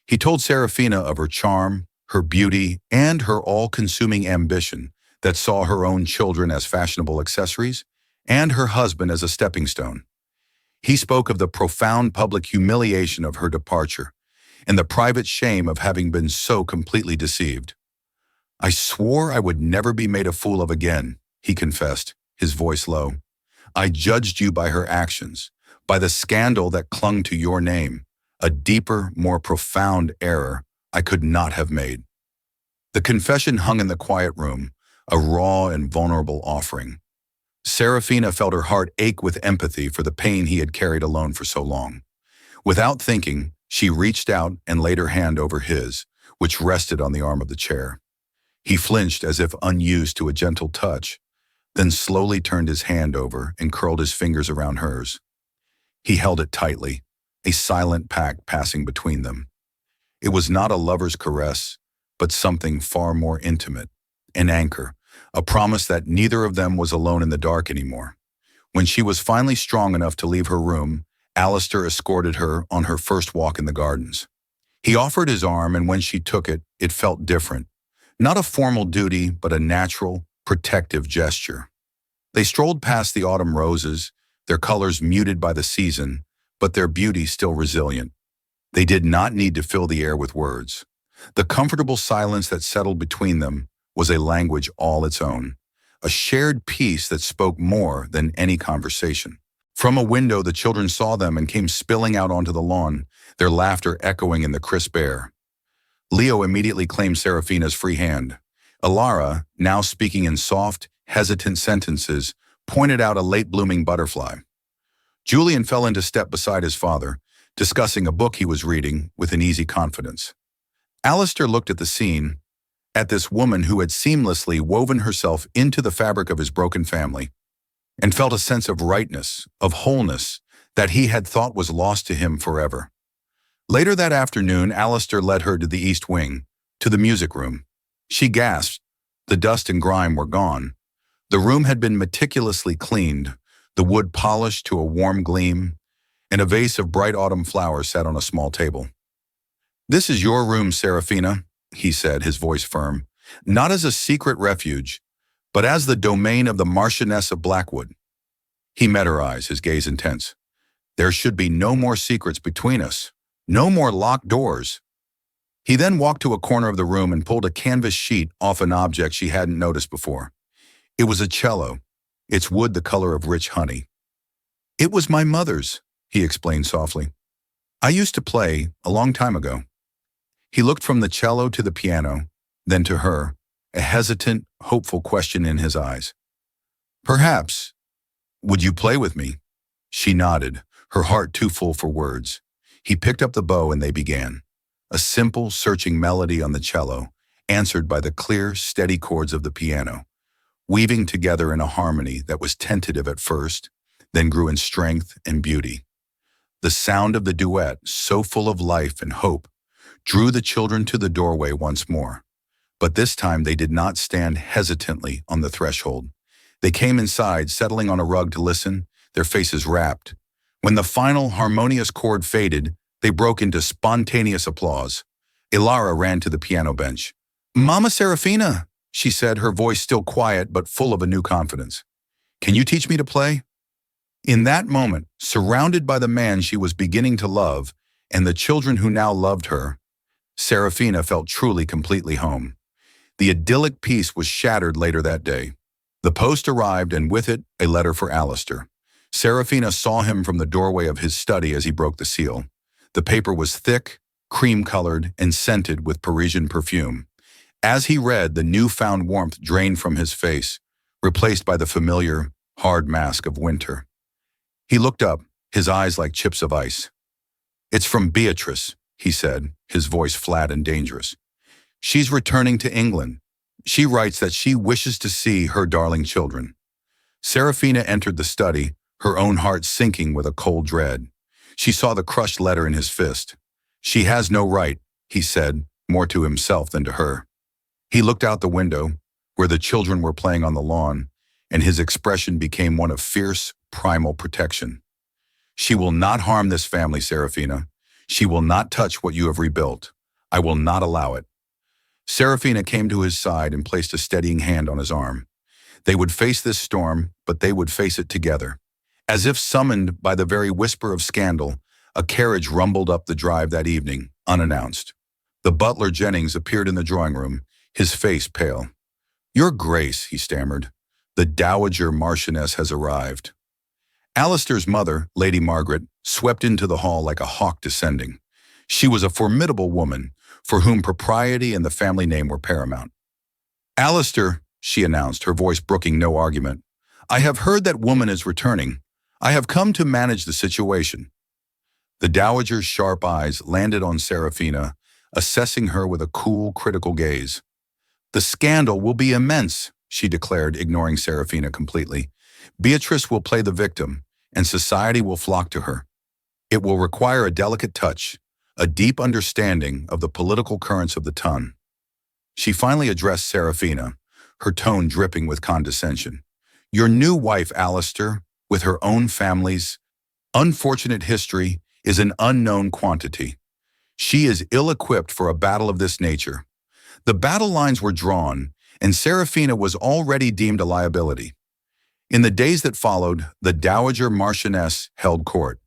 He told Seraphina of her charm, her beauty, and her all-consuming ambition that saw her own children as fashionable accessories and her husband as a stepping stone. He spoke of the profound public humiliation of her departure and the private shame of having been so completely deceived. "I swore I would never be made a fool of again," he confessed, his voice low. "I judged you by her actions, by the scandal that clung to your name, a deeper, more profound error I could not have made." The confession hung in the quiet room, a raw and vulnerable offering. Seraphina felt her heart ache with empathy for the pain he had carried alone for so long. Without thinking, she reached out and laid her hand over his, which rested on the arm of the chair. He flinched as if unused to a gentle touch, then slowly turned his hand over and curled his fingers around hers. He held it tightly, a silent pact passing between them. It was not a lover's caress, but something far more intimate, an anchor, a promise that neither of them was alone in the dark anymore. When she was finally strong enough to leave her room, Alistair escorted her on her first walk in the gardens. He offered his arm, and when she took it, it felt different. Not a formal duty, but a natural, protective gesture. They strolled past the autumn roses, their colors muted by the season, but their beauty still resilient. They did not need to fill the air with words. The comfortable silence that settled between them was a language all its own, a shared peace that spoke more than any conversation. From a window, the children saw them and came spilling out onto the lawn, their laughter echoing in the crisp air. Leo immediately claimed Seraphina's free hand. Alara, now speaking in soft, hesitant sentences, pointed out a late-blooming butterfly. Julian fell into step beside his father, discussing a book he was reading with an easy confidence. Alistair looked at the scene, at this woman who had seamlessly woven herself into the fabric of his broken family, and felt a sense of rightness, of wholeness, that he had thought was lost to him forever. Later that afternoon, Alistair led her to the east wing, to the music room. She gasped. The dust and grime were gone. The room had been meticulously cleaned, the wood polished to a warm gleam, and a vase of bright autumn flowers sat on a small table. "This is your room, Seraphina," he said, his voice firm, "not as a secret refuge, but as the domain of the Marchioness of Blackwood." He met her eyes, his gaze intense. "There should be no more secrets between us, no more locked doors." He then walked to a corner of the room and pulled a canvas sheet off an object she hadn't noticed before. It was a cello, its wood the color of rich honey. "It was my mother's," he explained softly. "I used to play a long time ago." He looked from the cello to the piano, then to her, a hesitant, hopeful question in his eyes. "Perhaps. Would you play with me?" She nodded, her heart too full for words. He picked up the bow and they began. A simple, searching melody on the cello, answered by the clear, steady chords of the piano, weaving together in a harmony that was tentative at first, then grew in strength and beauty. The sound of the duet, so full of life and hope, drew the children to the doorway once more. But this time they did not stand hesitantly on the threshold. They came inside, settling on a rug to listen, their faces rapt. When the final harmonious chord faded, they broke into spontaneous applause. Ilara ran to the piano bench. "Mama Seraphina," she said, her voice still quiet but full of a new confidence. "Can you teach me to play?" In that moment, surrounded by the man she was beginning to love and the children who now loved her, Seraphina felt truly completely home. The idyllic peace was shattered later that day. The post arrived, and with it, a letter for Alistair. Seraphina saw him from the doorway of his study as he broke the seal. The paper was thick, cream-colored, and scented with Parisian perfume. As he read, the newfound warmth drained from his face, replaced by the familiar, hard mask of winter. He looked up, his eyes like chips of ice. "It's from Beatrice," he said, his voice flat and dangerous. "She's returning to England. She writes that she wishes to see her darling children." Seraphina entered the study, her own heart sinking with a cold dread. She saw the crushed letter in his fist. "She has no right," he said, more to himself than to her. He looked out the window, where the children were playing on the lawn, and his expression became one of fierce, primal protection. "She will not harm this family, Seraphina. She will not touch what you have rebuilt. I will not allow it." Seraphina came to his side and placed a steadying hand on his arm. They would face this storm, but they would face it together. As if summoned by the very whisper of scandal, a carriage rumbled up the drive that evening, unannounced. The butler Jennings appeared in the drawing room, his face pale. "Your Grace," he stammered, "the Dowager Marchioness has arrived." Alistair's mother, Lady Margaret, swept into the hall like a hawk descending. She was a formidable woman, for whom propriety and the family name were paramount. "Alistair," she announced, her voice brooking no argument, "I have heard that woman is returning. I have come to manage the situation." The Dowager's sharp eyes landed on Seraphina, assessing her with a cool, critical gaze. "The scandal will be immense," she declared, ignoring Seraphina completely. "Beatrice will play the victim, and society will flock to her. It will require a delicate touch, a deep understanding of the political currents of the ton." She finally addressed Seraphina, her tone dripping with condescension. "Your new wife, Alistair, with her own family's unfortunate history, is an unknown quantity. She is ill-equipped for a battle of this nature." The battle lines were drawn, and Seraphina was already deemed a liability. In the days that followed, the Dowager Marchioness held court.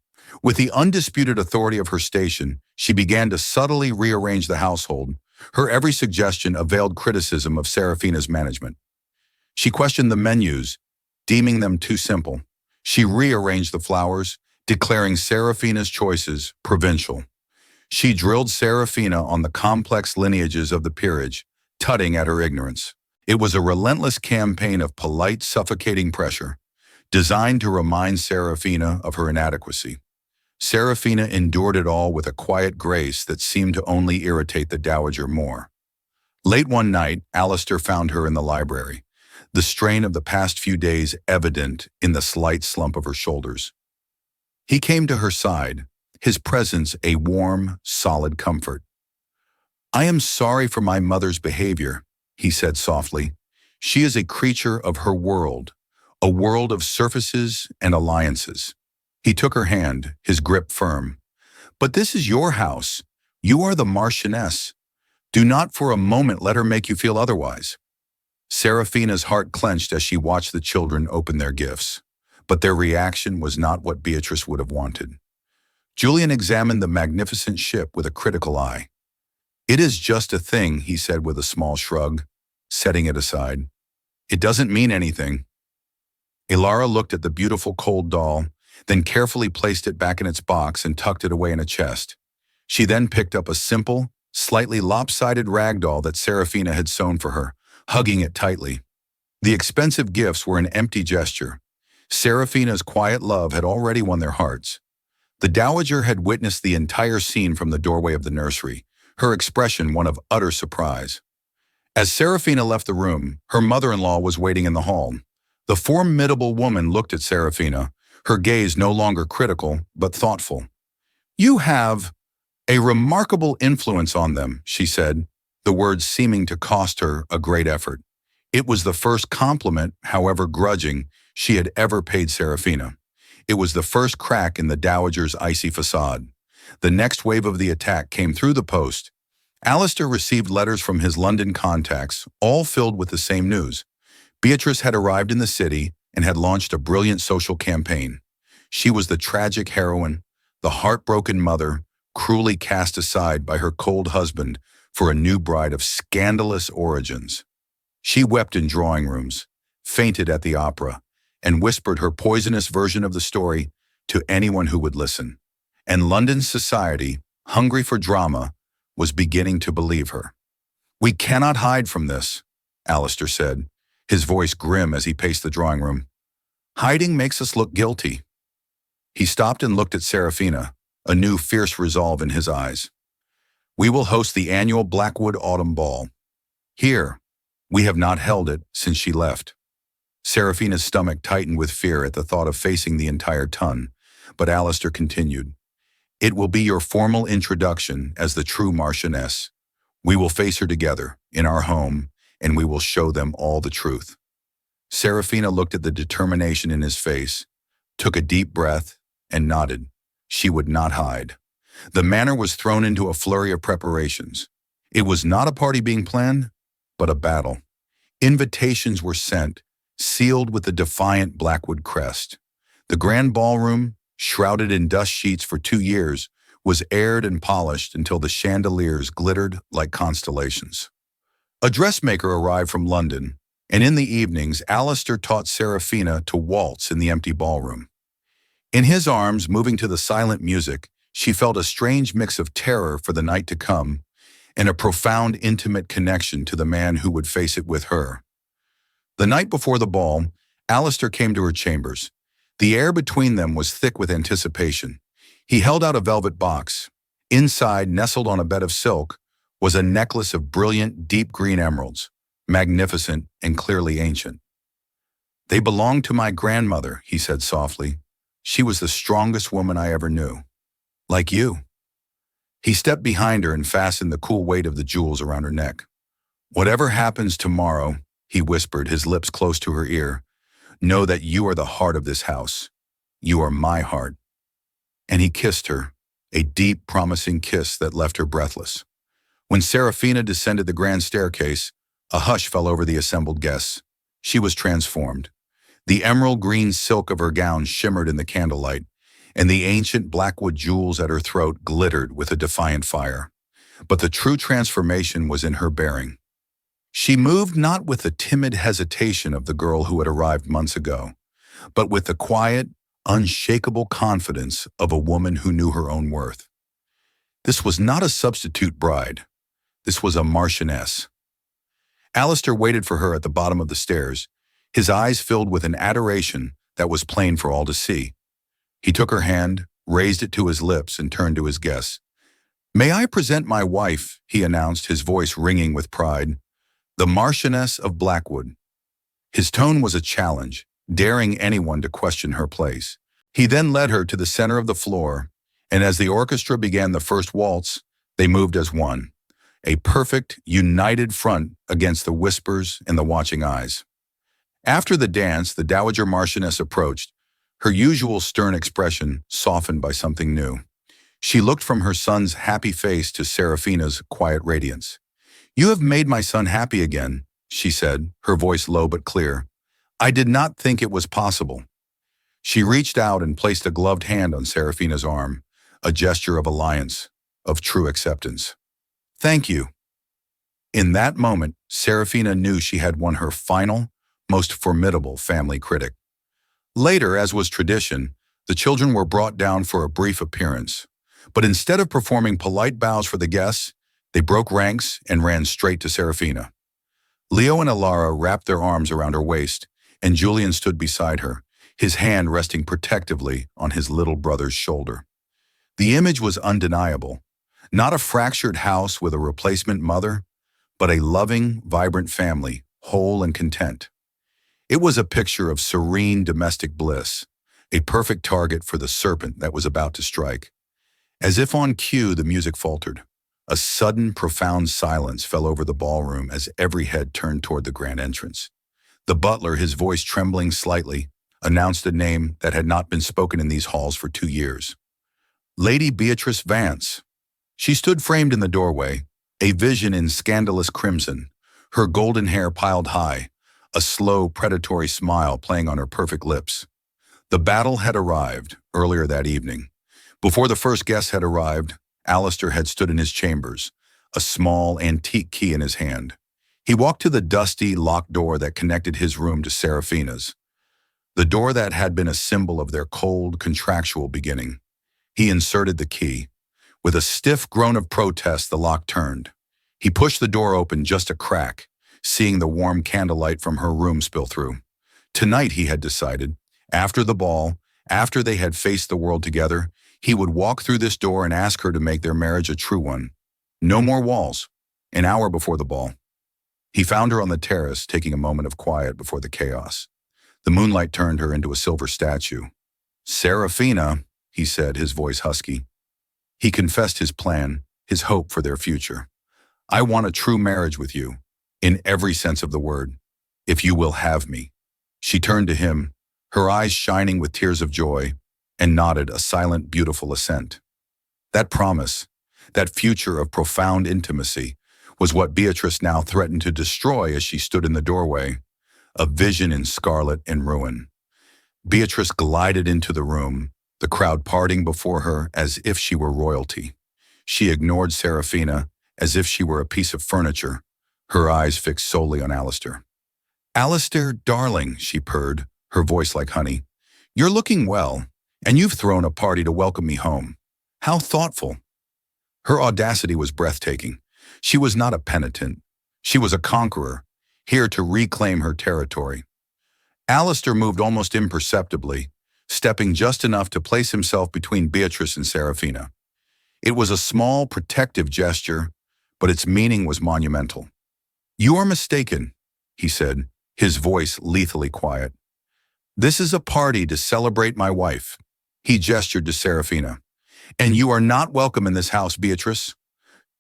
With the undisputed authority of her station, she began to subtly rearrange the household. Her every suggestion availed criticism of Seraphina's management. She questioned the menus, deeming them too simple. She rearranged the flowers, declaring Seraphina's choices provincial. She drilled Seraphina on the complex lineages of the peerage, tutting at her ignorance. It was a relentless campaign of polite, suffocating pressure, designed to remind Seraphina of her inadequacy. Seraphina endured it all with a quiet grace that seemed to only irritate the Dowager more. Late one night, Alistair found her in the library, the strain of the past few days evident in the slight slump of her shoulders. He came to her side, his presence a warm, solid comfort. "I am sorry for my mother's behavior," he said softly. "She is a creature of her world, a world of surfaces and alliances." He took her hand, his grip firm. "But this is your house. You are the Marchioness. Do not for a moment let her make you feel otherwise." Seraphina's heart clenched as she watched the children open their gifts. But their reaction was not what Beatrice would have wanted. Julian examined the magnificent ship with a critical eye. "It is just a thing," he said with a small shrug, setting it aside. "It doesn't mean anything." Ilara looked at the beautiful cold doll, then carefully placed it back in its box and tucked it away in a chest. She then picked up a simple, slightly lopsided rag doll that Seraphina had sewn for her, hugging it tightly. The expensive gifts were an empty gesture. Seraphina's quiet love had already won their hearts. The Dowager had witnessed the entire scene from the doorway of the nursery, her expression one of utter surprise. As Seraphina left the room, her mother-in-law was waiting in the hall. The formidable woman looked at Seraphina, her gaze no longer critical, but thoughtful. "You have a remarkable influence on them," she said, the words seeming to cost her a great effort. It was the first compliment, however grudging, she had ever paid Seraphina. It was the first crack in the Dowager's icy facade. The next wave of the attack came through the post. Alistair received letters from his London contacts, all filled with the same news. Beatrice had arrived in the city and had launched a brilliant social campaign. She was the tragic heroine, the heartbroken mother, cruelly cast aside by her cold husband for a new bride of scandalous origins. She wept in drawing rooms, fainted at the opera, and whispered her poisonous version of the story to anyone who would listen. And London society, hungry for drama, was beginning to believe her. "We cannot hide from this," Alistair said, his voice grim as he paced the drawing room. "Hiding makes us look guilty." He stopped and looked at Seraphina, a new fierce resolve in his eyes. "We will host the annual Blackwood Autumn Ball. Here, we have not held it since she left." Seraphina's stomach tightened with fear at the thought of facing the entire ton, but Alistair continued. "It will be your formal introduction as the true Marchioness. We will face her together, in our home, and we will show them all the truth." Seraphina looked at the determination in his face, took a deep breath, and nodded. She would not hide. The manor was thrown into a flurry of preparations. It was not a party being planned, but a battle. Invitations were sent, sealed with the defiant Blackwood crest. The grand ballroom, shrouded in dust sheets for 2 years, was aired and polished until the chandeliers glittered like constellations. A dressmaker arrived from London, and in the evenings Alistair taught Seraphina to waltz in the empty ballroom. In his arms, moving to the silent music, she felt a strange mix of terror for the night to come and a profound intimate connection to the man who would face it with her. The night before the ball, Alistair came to her chambers. The air between them was thick with anticipation. He held out a velvet box. Inside, nestled on a bed of silk, was a necklace of brilliant, deep green emeralds, magnificent and clearly ancient. "They belonged to my grandmother," he said softly. "She was the strongest woman I ever knew. Like you." He stepped behind her and fastened the cool weight of the jewels around her neck. "Whatever happens tomorrow," he whispered, his lips close to her ear, "know that you are the heart of this house. You are my heart." And he kissed her, a deep, promising kiss that left her breathless. When Seraphina descended the grand staircase, a hush fell over the assembled guests. She was transformed. The emerald green silk of her gown shimmered in the candlelight, and the ancient Blackwood jewels at her throat glittered with a defiant fire. But the true transformation was in her bearing. She moved not with the timid hesitation of the girl who had arrived months ago, but with the quiet, unshakable confidence of a woman who knew her own worth. This was not a substitute bride. This was a Marchioness. Alistair waited for her at the bottom of the stairs, his eyes filled with an adoration that was plain for all to see. He took her hand, raised it to his lips, and turned to his guests. "May I present my wife," he announced, his voice ringing with pride, "the Marchioness of Blackwood." His tone was a challenge, daring anyone to question her place. He then led her to the center of the floor, and as the orchestra began the first waltz, they moved as one, a perfect, united front against the whispers and the watching eyes. After the dance, the Dowager Marchioness approached, her usual stern expression softened by something new. She looked from her son's happy face to Seraphina's quiet radiance. "You have made my son happy again," she said, her voice low but clear. "I did not think it was possible." She reached out and placed a gloved hand on Seraphina's arm, a gesture of alliance, of true acceptance. "Thank you." In that moment, Seraphina knew she had won her final, most formidable family critic. Later, as was tradition, the children were brought down for a brief appearance. But instead of performing polite bows for the guests, they broke ranks and ran straight to Seraphina. Leo and Alara wrapped their arms around her waist, and Julian stood beside her, his hand resting protectively on his little brother's shoulder. The image was undeniable. Not a fractured house with a replacement mother, but a loving, vibrant family, whole and content. It was a picture of serene domestic bliss, a perfect target for the serpent that was about to strike. As if on cue, the music faltered. A sudden, profound silence fell over the ballroom as every head turned toward the grand entrance. The butler, his voice trembling slightly, announced a name that had not been spoken in these halls for 2 years. Lady Beatrice Vance. She stood framed in the doorway, a vision in scandalous crimson, her golden hair piled high, a slow, predatory smile playing on her perfect lips. The battle had arrived earlier that evening. Before the first guests had arrived, Alistair had stood in his chambers, a small, antique key in his hand. He walked to the dusty, locked door that connected his room to Seraphina's, the door that had been a symbol of their cold, contractual beginning. He inserted the key. With a stiff groan of protest, the lock turned. He pushed the door open just a crack, seeing the warm candlelight from her room spill through. Tonight, he had decided, after the ball, after they had faced the world together, he would walk through this door and ask her to make their marriage a true one. No more walls. An hour before the ball. He found her on the terrace, taking a moment of quiet before the chaos. The moonlight turned her into a silver statue. "Seraphina," he said, his voice husky. He confessed his plan, his hope for their future. "I want a true marriage with you, in every sense of the word, if you will have me." She turned to him, her eyes shining with tears of joy, and nodded a silent, beautiful assent. That promise, that future of profound intimacy, was what Beatrice now threatened to destroy as she stood in the doorway, a vision in scarlet and ruin. Beatrice glided into the room, the crowd parting before her as if she were royalty. She ignored Seraphina as if she were a piece of furniture, her eyes fixed solely on Alistair. "Alistair, darling," she purred, her voice like honey. "You're looking well, and you've thrown a party to welcome me home. How thoughtful." Her audacity was breathtaking. She was not a penitent. She was a conqueror, here to reclaim her territory. Alistair moved almost imperceptibly, stepping just enough to place himself between Beatrice and Seraphina. It was a small, protective gesture, but its meaning was monumental. "You are mistaken," he said, his voice lethally quiet. "This is a party to celebrate my wife." He gestured to Seraphina. "And you are not welcome in this house, Beatrice."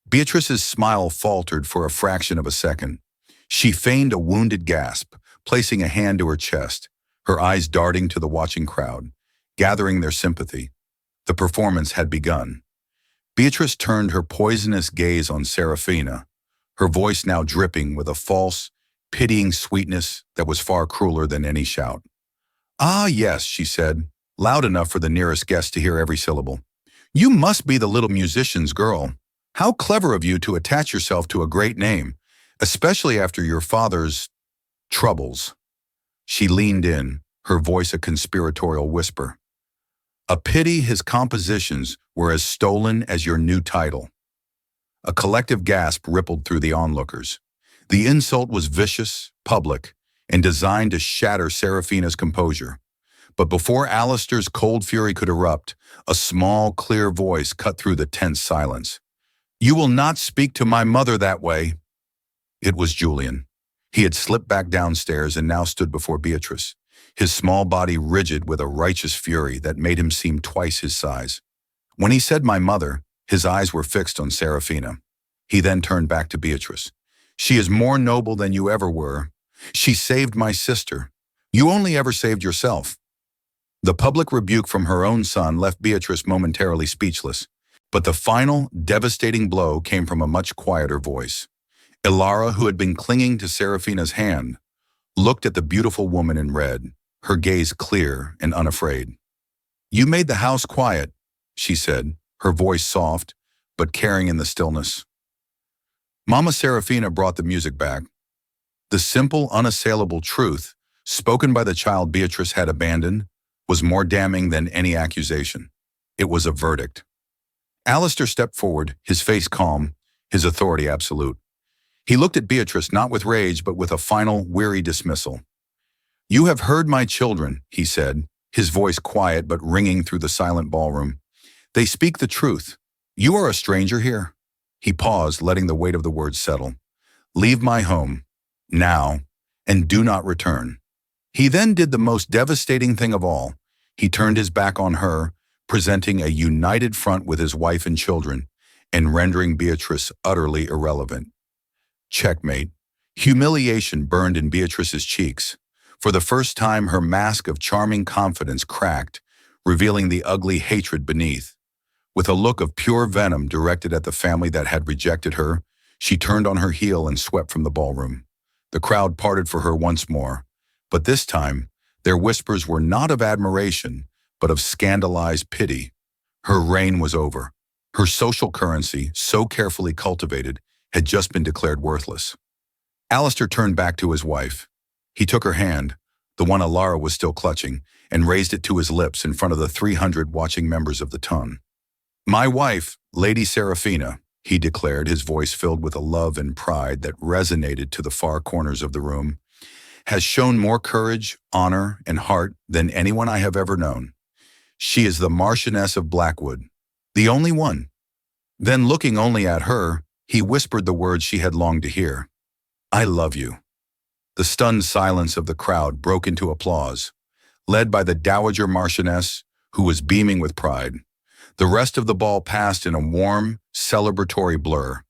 Beatrice's smile faltered for a fraction of a second. She feigned a wounded gasp, placing a hand to her chest, her eyes darting to the watching crowd, gathering their sympathy. The performance had begun. Beatrice turned her poisonous gaze on Seraphina, her voice now dripping with a false, pitying sweetness that was far crueler than any shout. "Ah, yes," she said, loud enough for the nearest guest to hear every syllable. "You must be the little musician's girl. How clever of you to attach yourself to a great name, especially after your father's troubles." She leaned in, her voice a conspiratorial whisper. "A pity his compositions were as stolen as your new title." A collective gasp rippled through the onlookers. The insult was vicious, public, and designed to shatter Seraphina's composure. But before Alistair's cold fury could erupt, a small, clear voice cut through the tense silence. "You will not speak to my mother that way." It was Julian. He had slipped back downstairs and now stood before Beatrice, his small body rigid with a righteous fury that made him seem twice his size. When he said "my mother," his eyes were fixed on Seraphina. He then turned back to Beatrice. "She is more noble than you ever were. She saved my sister. You only ever saved yourself." The public rebuke from her own son left Beatrice momentarily speechless, but the final, devastating blow came from a much quieter voice. Ilara, who had been clinging to Seraphina's hand, looked at the beautiful woman in red, her gaze clear and unafraid. "You made the house quiet," she said, her voice soft, but carrying in the stillness. Mama Seraphina brought the music back. The simple, unassailable truth, spoken by the child Beatrice had abandoned, was more damning than any accusation. It was a verdict. Alistair stepped forward, his face calm, his authority absolute. He looked at Beatrice not with rage but with a final, weary dismissal. "You have heard my children," he said, his voice quiet but ringing through the silent ballroom. "They speak the truth. You are a stranger here." He paused, letting the weight of the words settle. "Leave my home, now, and do not return." He then did the most devastating thing of all. He turned his back on her, presenting a united front with his wife and children, and rendering Beatrice utterly irrelevant. Checkmate. Humiliation burned in Beatrice's cheeks. For the first time, her mask of charming confidence cracked, revealing the ugly hatred beneath. With a look of pure venom directed at the family that had rejected her, she turned on her heel and swept from the ballroom. The crowd parted for her once more, but this time, their whispers were not of admiration, but of scandalized pity. Her reign was over. Her social currency, so carefully cultivated, had just been declared worthless. Alistair turned back to his wife. He took her hand, the one Alara was still clutching, and raised it to his lips in front of the 300 watching members of the ton. "My wife, Lady Seraphina," he declared, his voice filled with a love and pride that resonated to the far corners of the room, "has shown more courage, honor, and heart than anyone I have ever known. She is the Marchioness of Blackwood, the only one." Then, looking only at her, he whispered the words she had longed to hear. "I love you." The stunned silence of the crowd broke into applause, led by the Dowager Marchioness, who was beaming with pride. The rest of the ball passed in a warm, celebratory blur.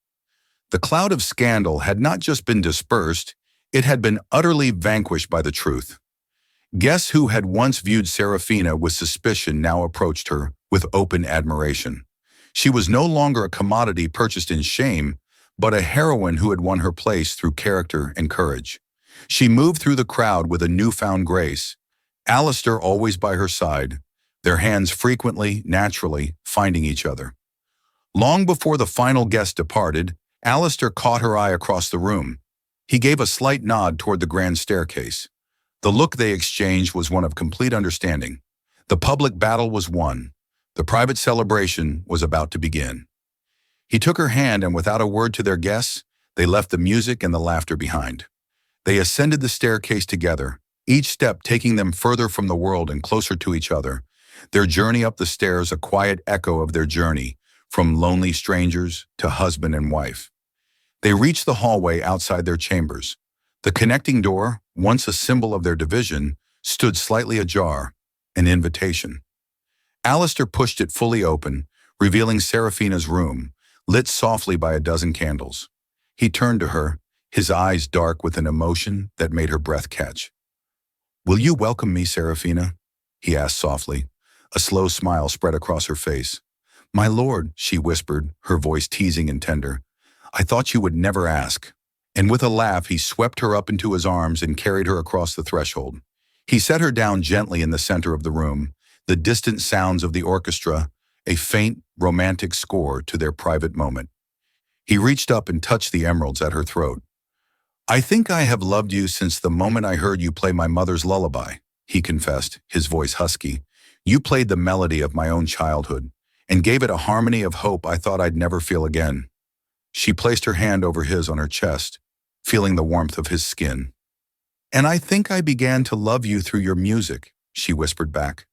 The cloud of scandal had not just been dispersed, it had been utterly vanquished by the truth. Guests who had once viewed Seraphina with suspicion now approached her with open admiration. She was no longer a commodity purchased in shame, but a heroine who had won her place through character and courage. She moved through the crowd with a newfound grace, Alistair always by her side, their hands frequently, naturally, finding each other. Long before the final guest departed, Alistair caught her eye across the room. He gave a slight nod toward the grand staircase. The look they exchanged was one of complete understanding. The public battle was won. The private celebration was about to begin. He took her hand, and without a word to their guests, they left the music and the laughter behind. They ascended the staircase together, each step taking them further from the world and closer to each other, their journey up the stairs a quiet echo of their journey, from lonely strangers to husband and wife. They reached the hallway outside their chambers. The connecting door, once a symbol of their division, stood slightly ajar, an invitation. Alistair pushed it fully open, revealing Seraphina's room, lit softly by a dozen candles. He turned to her, his eyes dark with an emotion that made her breath catch. "Will you welcome me, Seraphina?" he asked softly. A slow smile spread across her face. "My lord," she whispered, her voice teasing and tender, "I thought you would never ask." And with a laugh, he swept her up into his arms and carried her across the threshold. He set her down gently in the center of the room, the distant sounds of the orchestra, a faint, romantic score to their private moment. He reached up and touched the emeralds at her throat. "I think I have loved you since the moment I heard you play my mother's lullaby," he confessed, his voice husky. "You played the melody of my own childhood, and gave it a harmony of hope I thought I'd never feel again." She placed her hand over his on her chest, feeling the warmth of his skin. "And I think I began to love you through your music," she whispered back.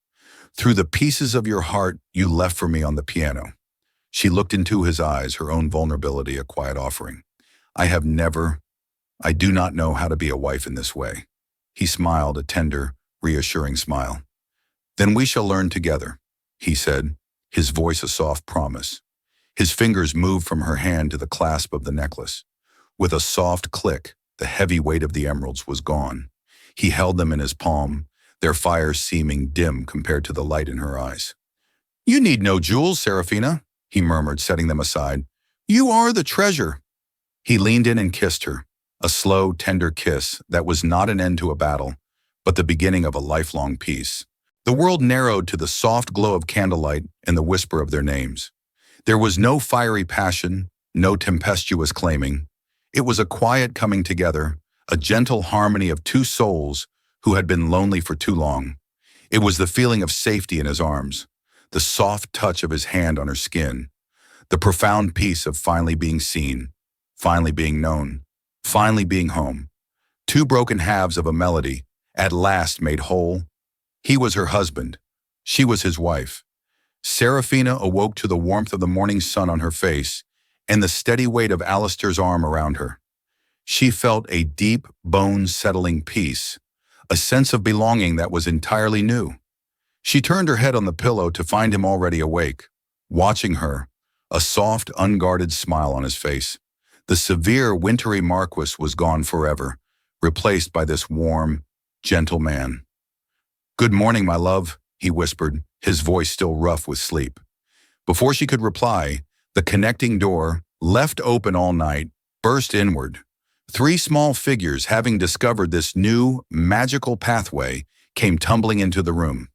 "Through the pieces of your heart you left for me on the piano." She looked into his eyes, her own vulnerability a quiet offering. I do not know how to be a wife in this way." He smiled, a tender, reassuring smile. "Then we shall learn together," he said, his voice a soft promise. His fingers moved from her hand to the clasp of the necklace. With a soft click, the heavy weight of the emeralds was gone. He held them in his palm, their fire seeming dim compared to the light in her eyes. "You need no jewels, Seraphina," he murmured, setting them aside. "You are the treasure." He leaned in and kissed her, a slow, tender kiss that was not an end to a battle, but the beginning of a lifelong peace. The world narrowed to the soft glow of candlelight and the whisper of their names. There was no fiery passion, no tempestuous claiming. It was a quiet coming together, a gentle harmony of two souls who had been lonely for too long. It was the feeling of safety in his arms, the soft touch of his hand on her skin, the profound peace of finally being seen, finally being known, finally being home. Two broken halves of a melody, at last made whole. He was her husband. She was his wife. Seraphina awoke to the warmth of the morning sun on her face and the steady weight of Alistair's arm around her. She felt a deep, bone-settling peace, a sense of belonging that was entirely new. She turned her head on the pillow to find him already awake, watching her, a soft, unguarded smile on his face. The severe, wintry Marquess was gone forever, replaced by this warm, gentle man. "Good morning, my love," he whispered, his voice still rough with sleep. Before she could reply, the connecting door, left open all night, burst inward. Three small figures, having discovered this new, magical pathway, came tumbling into the room.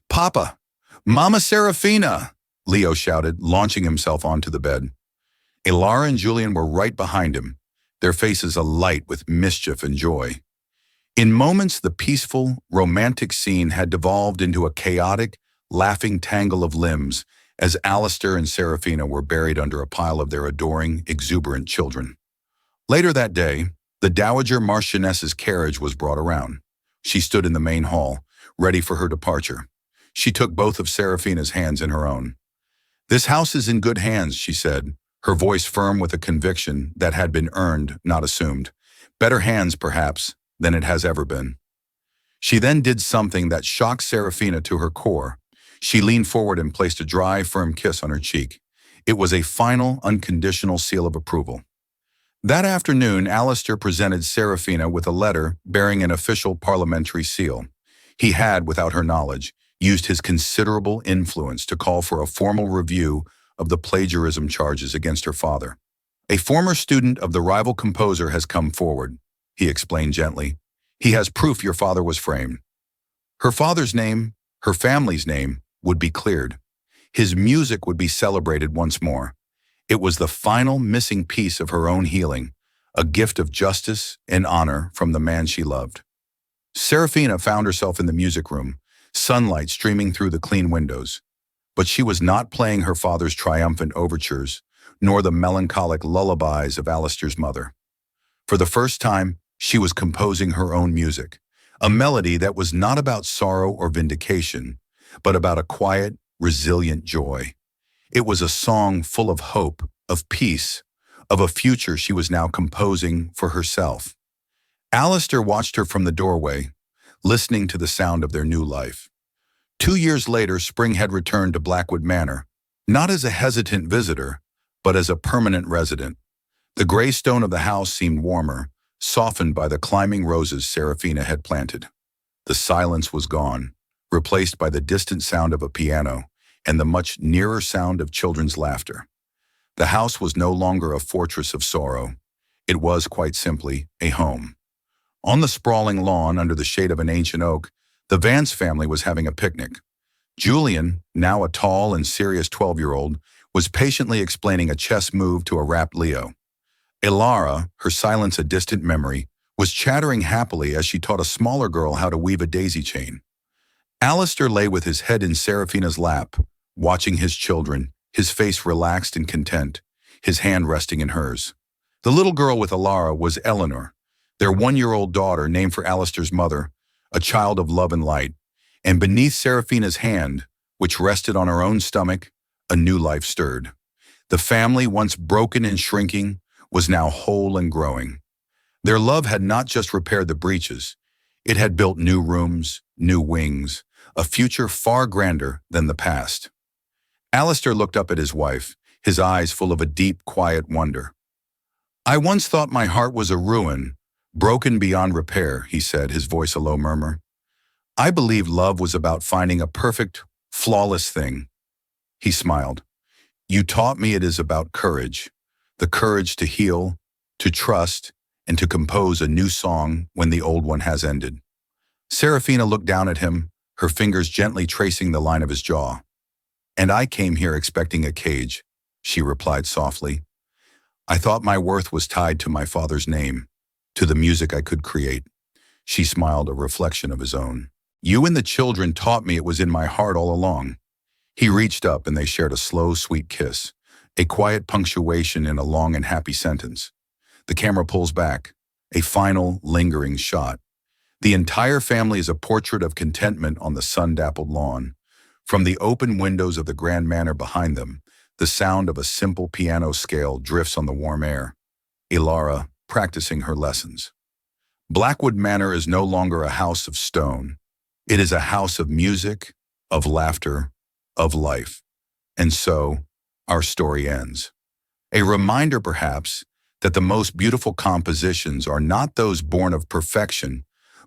"Papa! Mama Seraphina!" Leo shouted, launching himself onto the bed. Ilara and Julian were right behind him, their faces alight with mischief and joy. In moments, the peaceful, romantic scene had devolved into a chaotic, laughing tangle of limbs as Alistair and Seraphina were buried under a pile of their adoring, exuberant children. Later that day, the Dowager Marchioness's carriage was brought around. She stood in the main hall, ready for her departure. She took both of Seraphina's hands in her own. "This house is in good hands," she said, her voice firm with a conviction that had been earned, not assumed. "Better hands, perhaps, than it has ever been." She then did something that shocked Seraphina to her core. She leaned forward and placed a dry, firm kiss on her cheek. It was a final, unconditional seal of approval. That afternoon, Alistair presented Seraphina with a letter bearing an official parliamentary seal. He had, without her knowledge, used his considerable influence to call for a formal review of the plagiarism charges against her father. "A former student of the rival composer has come forward," he explained gently. "He has proof your father was framed." Her father's name, her family's name, would be cleared. His music would be celebrated once more. It was the final missing piece of her own healing, a gift of justice and honor from the man she loved. Seraphina found herself in the music room, sunlight streaming through the clean windows. But she was not playing her father's triumphant overtures, nor the melancholic lullabies of Alistair's mother. For the first time, she was composing her own music, a melody that was not about sorrow or vindication, but about a quiet, resilient joy. It was a song full of hope, of peace, of a future she was now composing for herself. Alistair watched her from the doorway, listening to the sound of their new life. 2 years later, Spring had returned to Blackwood Manor, not as a hesitant visitor, but as a permanent resident. The gray stone of the house seemed warmer, softened by the climbing roses Seraphina had planted. The silence was gone, replaced by the distant sound of a piano and the much nearer sound of children's laughter. The house was no longer a fortress of sorrow. It was, quite simply, a home. On the sprawling lawn under the shade of an ancient oak, the Vance family was having a picnic. Julian, now a tall and serious 12-year-old, was patiently explaining a chess move to a rapt Leo. Ilara, her silence a distant memory, was chattering happily as she taught a smaller girl how to weave a daisy chain. Alistair lay with his head in Seraphina's lap, watching his children, his face relaxed and content, his hand resting in hers. The little girl with Ilara was Eleanor, their 1-year-old daughter named for Alistair's mother, a child of love and light, and beneath Seraphina's hand, which rested on her own stomach, a new life stirred. The family, once broken and shrinking, was now whole and growing. Their love had not just repaired the breaches, it had built new rooms, new wings, a future far grander than the past. Alistair looked up at his wife, his eyes full of a deep, quiet wonder. "I once thought my heart was a ruin, broken beyond repair," he said, his voice a low murmur. "I believed love was about finding a perfect, flawless thing." He smiled. "You taught me it is about courage, the courage to heal, to trust, and to compose a new song when the old one has ended." Seraphina looked down at him, her fingers gently tracing the line of his jaw. "And I came here expecting a cage," she replied softly. "I thought my worth was tied to my father's name, to the music I could create." She smiled, a reflection of his own. "You and the children taught me it was in my heart all along." He reached up and they shared a slow, sweet kiss, a quiet punctuation in a long and happy sentence. The camera pulls back, a final, lingering shot. The entire family is a portrait of contentment on the sun-dappled lawn. From the open windows of the grand manor behind them, the sound of a simple piano scale drifts on the warm air. Ilara, practicing her lessons. Blackwood Manor is no longer a house of stone. It is a house of music, of laughter, of life. And so, our story ends. A reminder, perhaps, that the most beautiful compositions are not those born of perfection,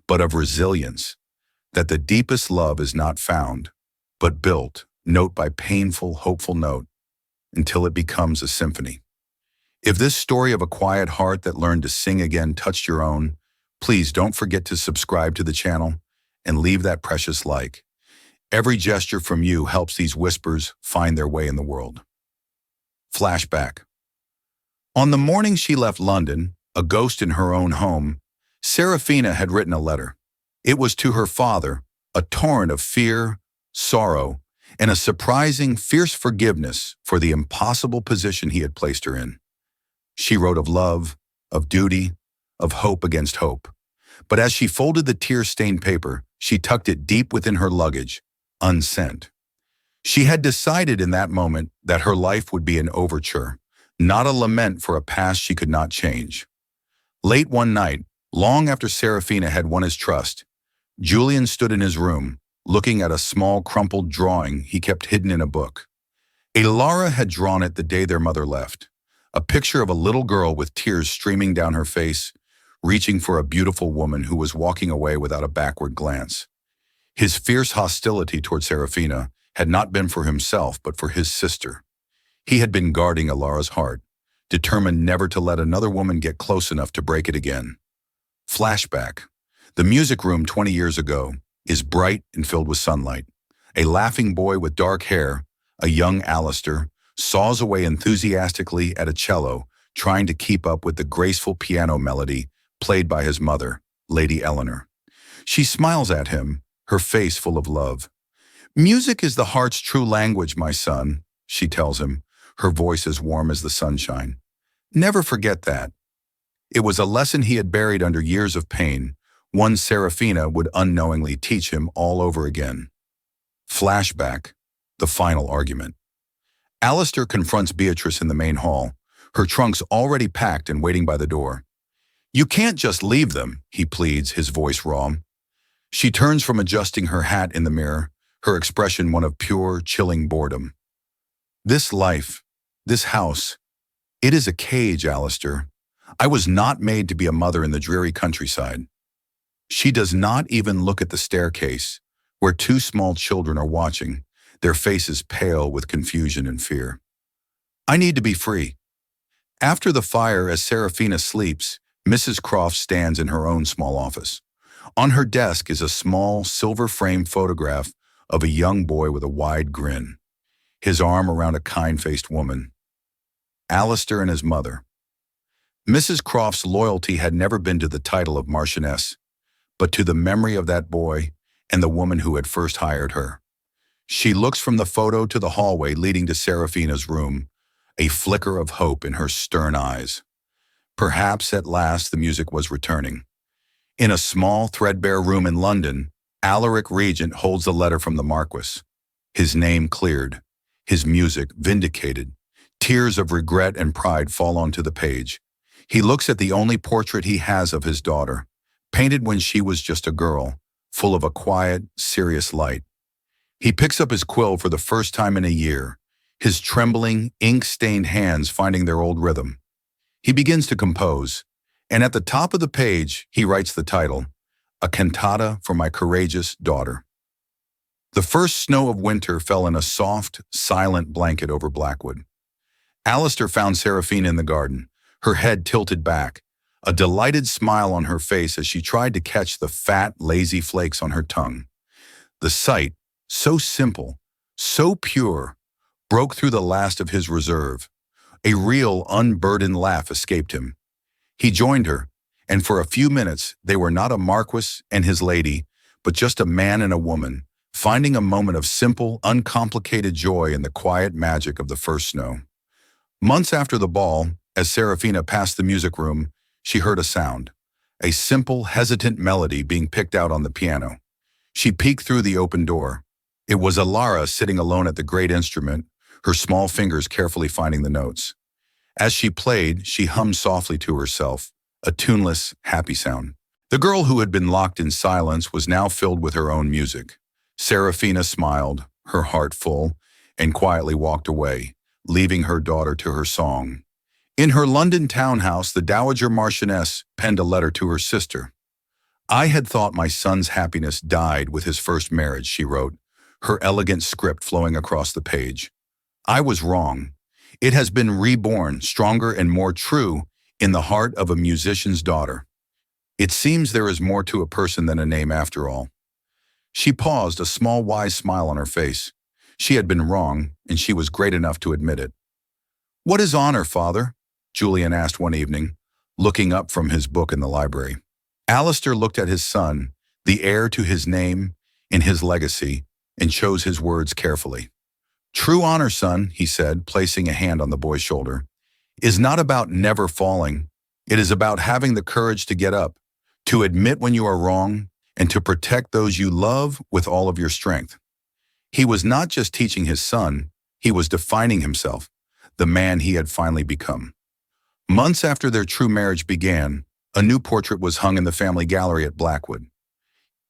but of resilience, that the deepest love is not found, but built, note by painful, hopeful note, until it becomes a symphony. If this story of a quiet heart that learned to sing again touched your own, please don't forget to subscribe to the channel and leave that precious like. Every gesture from you helps these whispers find their way in the world. Flashback. On the morning she left London, a ghost in her own home, Seraphina had written a letter. It was to her father, a torrent of fear, sorrow, and a surprising, fierce forgiveness for the impossible position he had placed her in. She wrote of love, of duty, of hope against hope. But as she folded the tear-stained paper, she tucked it deep within her luggage, unsent. She had decided in that moment that her life would be an overture, not a lament for a past she could not change. Late one night, long after Seraphina had won his trust, Julian stood in his room, looking at a small crumpled drawing he kept hidden in a book. Alara had drawn it the day their mother left, a picture of a little girl with tears streaming down her face, reaching for a beautiful woman who was walking away without a backward glance. His fierce hostility toward Seraphina had not been for himself but for his sister. He had been guarding Alara's heart, determined never to let another woman get close enough to break it again. Flashback. The music room 20 years ago is bright and filled with sunlight. A laughing boy with dark hair, a young Alistair, saws away enthusiastically at a cello, trying to keep up with the graceful piano melody played by his mother, Lady Eleanor. She smiles at him, her face full of love. "Music is the heart's true language, my son," she tells him, her voice as warm as the sunshine. "Never forget that." It was a lesson he had buried under years of pain, one Seraphina would unknowingly teach him all over again. Flashback, the final argument. Alistair confronts Beatrice in the main hall, her trunks already packed and waiting by the door. "You can't just leave them," he pleads, his voice raw. She turns from adjusting her hat in the mirror, her expression one of pure, chilling boredom. "This life, this house, it is a cage, Alistair. I was not made to be a mother in the dreary countryside." She does not even look at the staircase, where two small children are watching, their faces pale with confusion and fear. "I need to be free." After the fire, as Seraphina sleeps, Mrs. Croft stands in her own small office. On her desk is a small, silver-framed photograph of a young boy with a wide grin, his arm around a kind-faced woman. Alistair and his mother. Mrs. Croft's loyalty had never been to the title of Marchioness, but to the memory of that boy and the woman who had first hired her. She looks from the photo to the hallway leading to Seraphina's room, a flicker of hope in her stern eyes. Perhaps at last the music was returning. In a small, threadbare room in London, Alaric Regent holds a letter from the Marquess. His name cleared, his music vindicated. Tears of regret and pride fall onto the page. He looks at the only portrait he has of his daughter, painted when she was just a girl, full of a quiet, serious light. He picks up his quill for the first time in a year, his trembling, ink-stained hands finding their old rhythm. He begins to compose, and at the top of the page, he writes the title, "A Cantata for My Courageous Daughter." The first snow of winter fell in a soft, silent blanket over Blackwood. Alistair found Seraphina in the garden, her head tilted back, a delighted smile on her face as she tried to catch the fat, lazy flakes on her tongue. The sight, so simple, so pure, broke through the last of his reserve. A real, unburdened laugh escaped him. He joined her, and for a few minutes they were not a Marquess and his lady, but just a man and a woman, finding a moment of simple, uncomplicated joy in the quiet magic of the first snow. Months after the ball, as Seraphina passed the music room, she heard a sound, a simple, hesitant melody being picked out on the piano. She peeked through the open door. It was Alara sitting alone at the great instrument, her small fingers carefully finding the notes. As she played, she hummed softly to herself, a tuneless, happy sound. The girl who had been locked in silence was now filled with her own music. Seraphina smiled, her heart full, and quietly walked away, leaving her daughter to her song. In her London townhouse, the Dowager Marchioness penned a letter to her sister. "I had thought my son's happiness died with his first marriage," she wrote, her elegant script flowing across the page. "I was wrong. It has been reborn, stronger and more true, in the heart of a musician's daughter. It seems there is more to a person than a name after all." She paused, a small wise smile on her face. She had been wrong, and she was great enough to admit it. "What is honor, father?" Julian asked one evening, looking up from his book in the library. Alistair looked at his son, the heir to his name and his legacy, and chose his words carefully. "True honor, son," he said, placing a hand on the boy's shoulder, "is not about never falling. It is about having the courage to get up, to admit when you are wrong, and to protect those you love with all of your strength." He was not just teaching his son, he was defining himself, the man he had finally become. Months after their true marriage began, a new portrait was hung in the family gallery at Blackwood.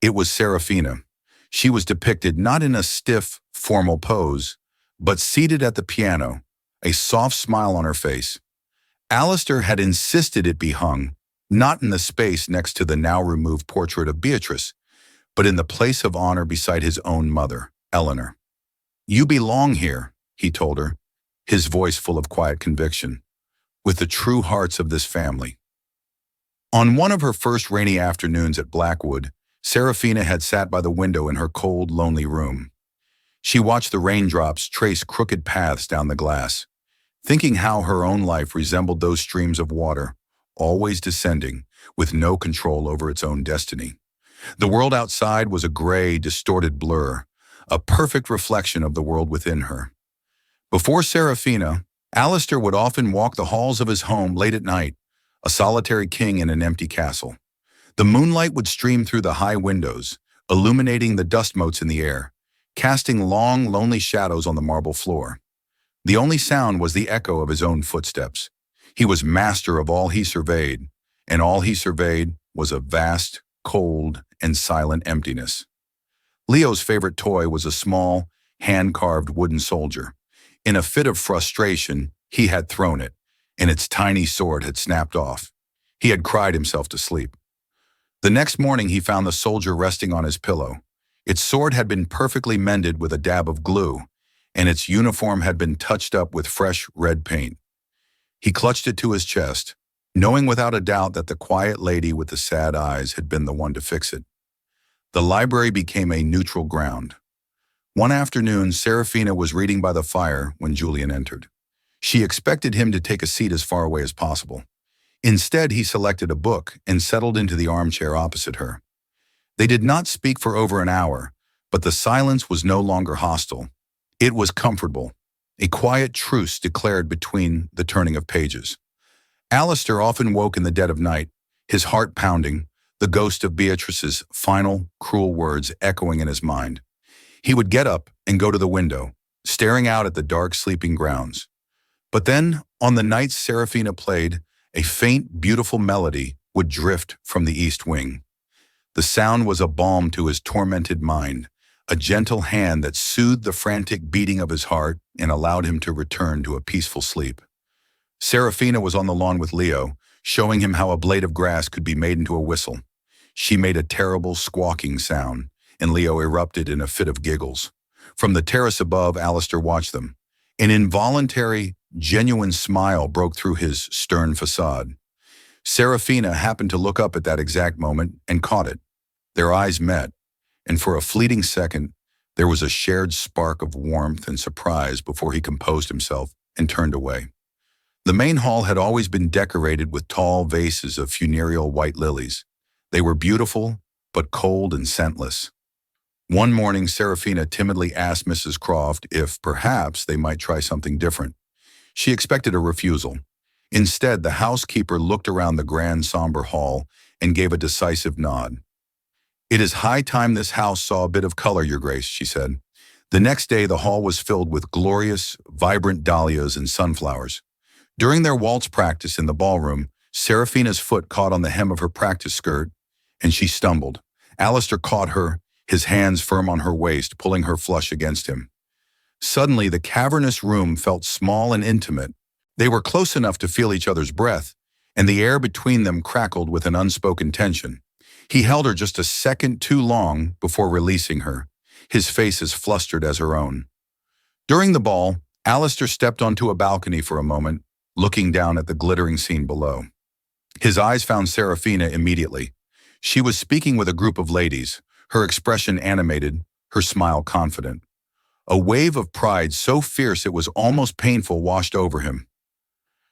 It was Seraphina. She was depicted not in a stiff, formal pose, but seated at the piano, a soft smile on her face. Alistair had insisted it be hung, not in the space next to the now-removed portrait of Beatrice, but in the place of honor beside his own mother, Eleanor. "You belong here," he told her, his voice full of quiet conviction, "with the true hearts of this family." On one of her first rainy afternoons at Blackwood, Seraphina had sat by the window in her cold, lonely room. She watched the raindrops trace crooked paths down the glass, thinking how her own life resembled those streams of water, always descending, with no control over its own destiny. The world outside was a gray, distorted blur, a perfect reflection of the world within her. Before Seraphina, Alistair would often walk the halls of his home late at night, a solitary king in an empty castle. The moonlight would stream through the high windows, illuminating the dust motes in the air, casting long, lonely shadows on the marble floor. The only sound was the echo of his own footsteps. He was master of all he surveyed, and all he surveyed was a vast, cold, and silent emptiness. Leo's favorite toy was a small, hand-carved wooden soldier. In a fit of frustration, he had thrown it, and its tiny sword had snapped off. He had cried himself to sleep. The next morning he found the soldier resting on his pillow. Its sword had been perfectly mended with a dab of glue, and its uniform had been touched up with fresh red paint. He clutched it to his chest, knowing without a doubt that the quiet lady with the sad eyes had been the one to fix it. The library became a neutral ground. One afternoon, Seraphina was reading by the fire when Julian entered. She expected him to take a seat as far away as possible. Instead, he selected a book and settled into the armchair opposite her. They did not speak for over an hour, but the silence was no longer hostile. It was comfortable, a quiet truce declared between the turning of pages. Alistair often woke in the dead of night, his heart pounding, the ghost of Beatrice's final, cruel words echoing in his mind. He would get up and go to the window, staring out at the dark, sleeping grounds. But then, on the nights Seraphina played, a faint, beautiful melody would drift from the east wing. The sound was a balm to his tormented mind, a gentle hand that soothed the frantic beating of his heart and allowed him to return to a peaceful sleep. Seraphina was on the lawn with Leo, showing him how a blade of grass could be made into a whistle. She made a terrible squawking sound, and Leo erupted in a fit of giggles. From the terrace above, Alistair watched them. An involuntary, genuine smile broke through his stern facade. Seraphina happened to look up at that exact moment and caught it. Their eyes met, and for a fleeting second, there was a shared spark of warmth and surprise before he composed himself and turned away. The main hall had always been decorated with tall vases of funereal white lilies. They were beautiful, but cold and scentless. One morning, Seraphina timidly asked Mrs. Croft if perhaps they might try something different. She expected a refusal. Instead, the housekeeper looked around the grand, somber hall and gave a decisive nod. "It is high time this house saw a bit of color, Your Grace," she said. The next day, the hall was filled with glorious, vibrant dahlias and sunflowers. During their waltz practice in the ballroom, Seraphina's foot caught on the hem of her practice skirt, and she stumbled. Alistair caught her, his hands firm on her waist, pulling her flush against him. Suddenly, the cavernous room felt small and intimate. They were close enough to feel each other's breath, and the air between them crackled with an unspoken tension. He held her just a second too long before releasing her, his face as flustered as her own. During the ball, Alistair stepped onto a balcony for a moment, looking down at the glittering scene below. His eyes found Seraphina immediately. She was speaking with a group of ladies, her expression animated, her smile confident. A wave of pride so fierce it was almost painful washed over him.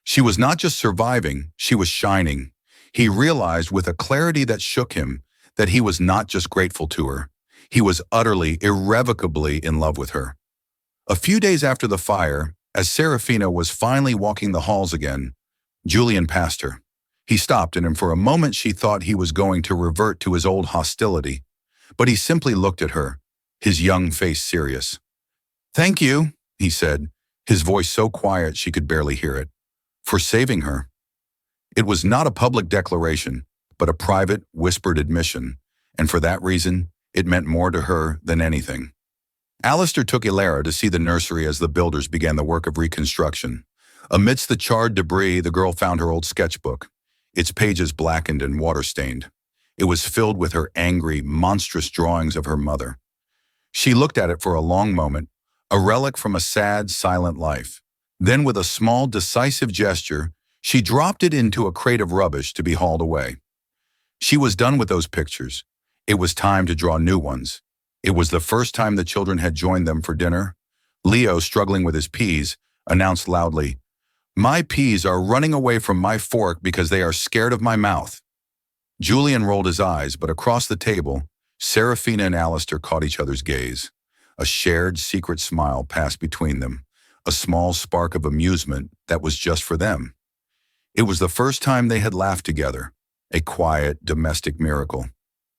She was not just surviving, she was shining. He realized with a clarity that shook him that he was not just grateful to her. He was utterly, irrevocably in love with her. A few days after the fire, as Seraphina was finally walking the halls again, Julian passed her. He stopped, and for a moment she thought he was going to revert to his old hostility. But he simply looked at her, his young face serious. "Thank you," he said, his voice so quiet she could barely hear it, "for saving her." It was not a public declaration, but a private, whispered admission, and for that reason, it meant more to her than anything. Alistair took Ilara to see the nursery as the builders began the work of reconstruction. Amidst the charred debris, the girl found her old sketchbook, its pages blackened and water-stained. It was filled with her angry, monstrous drawings of her mother. She looked at it for a long moment, a relic from a sad, silent life. Then, with a small, decisive gesture, she dropped it into a crate of rubbish to be hauled away. She was done with those pictures. It was time to draw new ones. It was the first time the children had joined them for dinner. Leo, struggling with his peas, announced loudly, "My peas are running away from my fork because they are scared of my mouth." Julian rolled his eyes, but across the table, Seraphina and Alistair caught each other's gaze. A shared, secret smile passed between them, a small spark of amusement that was just for them. It was the first time they had laughed together, a quiet, domestic miracle.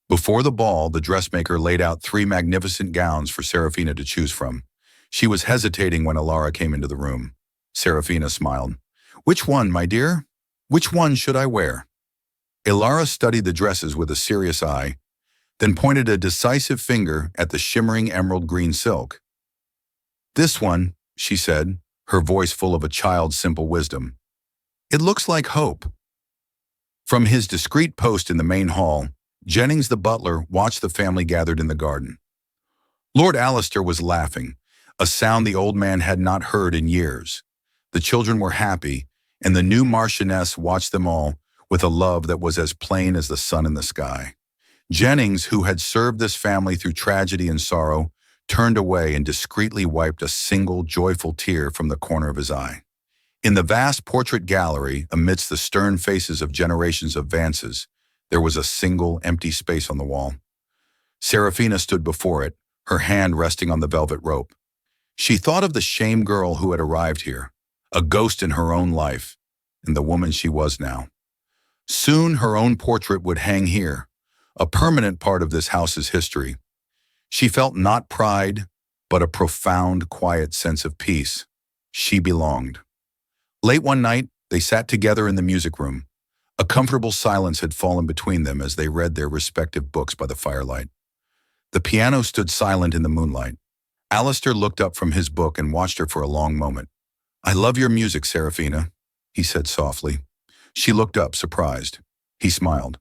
Before the ball, the dressmaker laid out 3 magnificent gowns for Seraphina to choose from. She was hesitating when Ilara came into the room. Seraphina smiled. "Which one, my dear? Which one should I wear?" Ilara studied the dresses with a serious eye, then pointed a decisive finger at the shimmering emerald green silk. "This one," she said, her voice full of a child's simple wisdom. "It looks like hope." From his discreet post in the main hall, Jennings the butler watched the family gathered in the garden. Lord Alistair was laughing, a sound the old man had not heard in years. The children were happy, and the new Marchioness watched them all with a love that was as plain as the sun in the sky. Jennings, who had served this family through tragedy and sorrow, turned away and discreetly wiped a single joyful tear from the corner of his eye. In the vast portrait gallery, amidst the stern faces of generations of Vances, there was a single empty space on the wall. Seraphina stood before it, her hand resting on the velvet rope. She thought of the shame girl who had arrived here, a ghost in her own life, and the woman she was now. Soon her own portrait would hang here, a permanent part of this house's history. She felt not pride, but a profound, quiet sense of peace. She belonged. Late one night, they sat together in the music room. A comfortable silence had fallen between them as they read their respective books by the firelight. The piano stood silent in the moonlight. Alistair looked up from his book and watched her for a long moment. "I love your music, Seraphina," he said softly. She looked up, surprised. He smiled.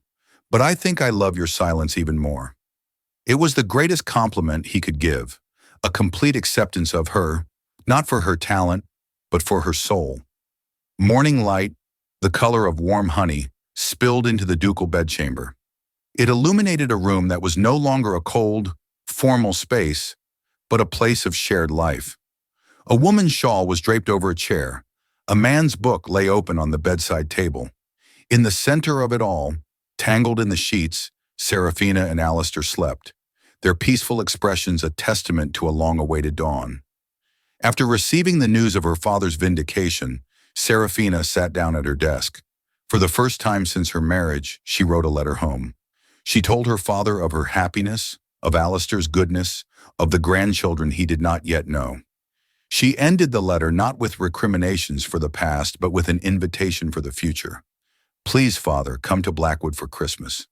"But I think I love your silence even more." It was the greatest compliment he could give, a complete acceptance of her, not for her talent, but for her soul. Morning light, the color of warm honey, spilled into the ducal bedchamber. It illuminated a room that was no longer a cold, formal space, but a place of shared life. A woman's shawl was draped over a chair. A man's book lay open on the bedside table. In the center of it all, tangled in the sheets, Seraphina and Alistair slept, their peaceful expressions a testament to a long-awaited dawn. After receiving the news of her father's vindication, Seraphina sat down at her desk. For the first time since her marriage, she wrote a letter home. She told her father of her happiness, of Alistair's goodness, of the grandchildren he did not yet know. She ended the letter not with recriminations for the past, but with an invitation for the future. "Please, Father, come to Blackwood for Christmas."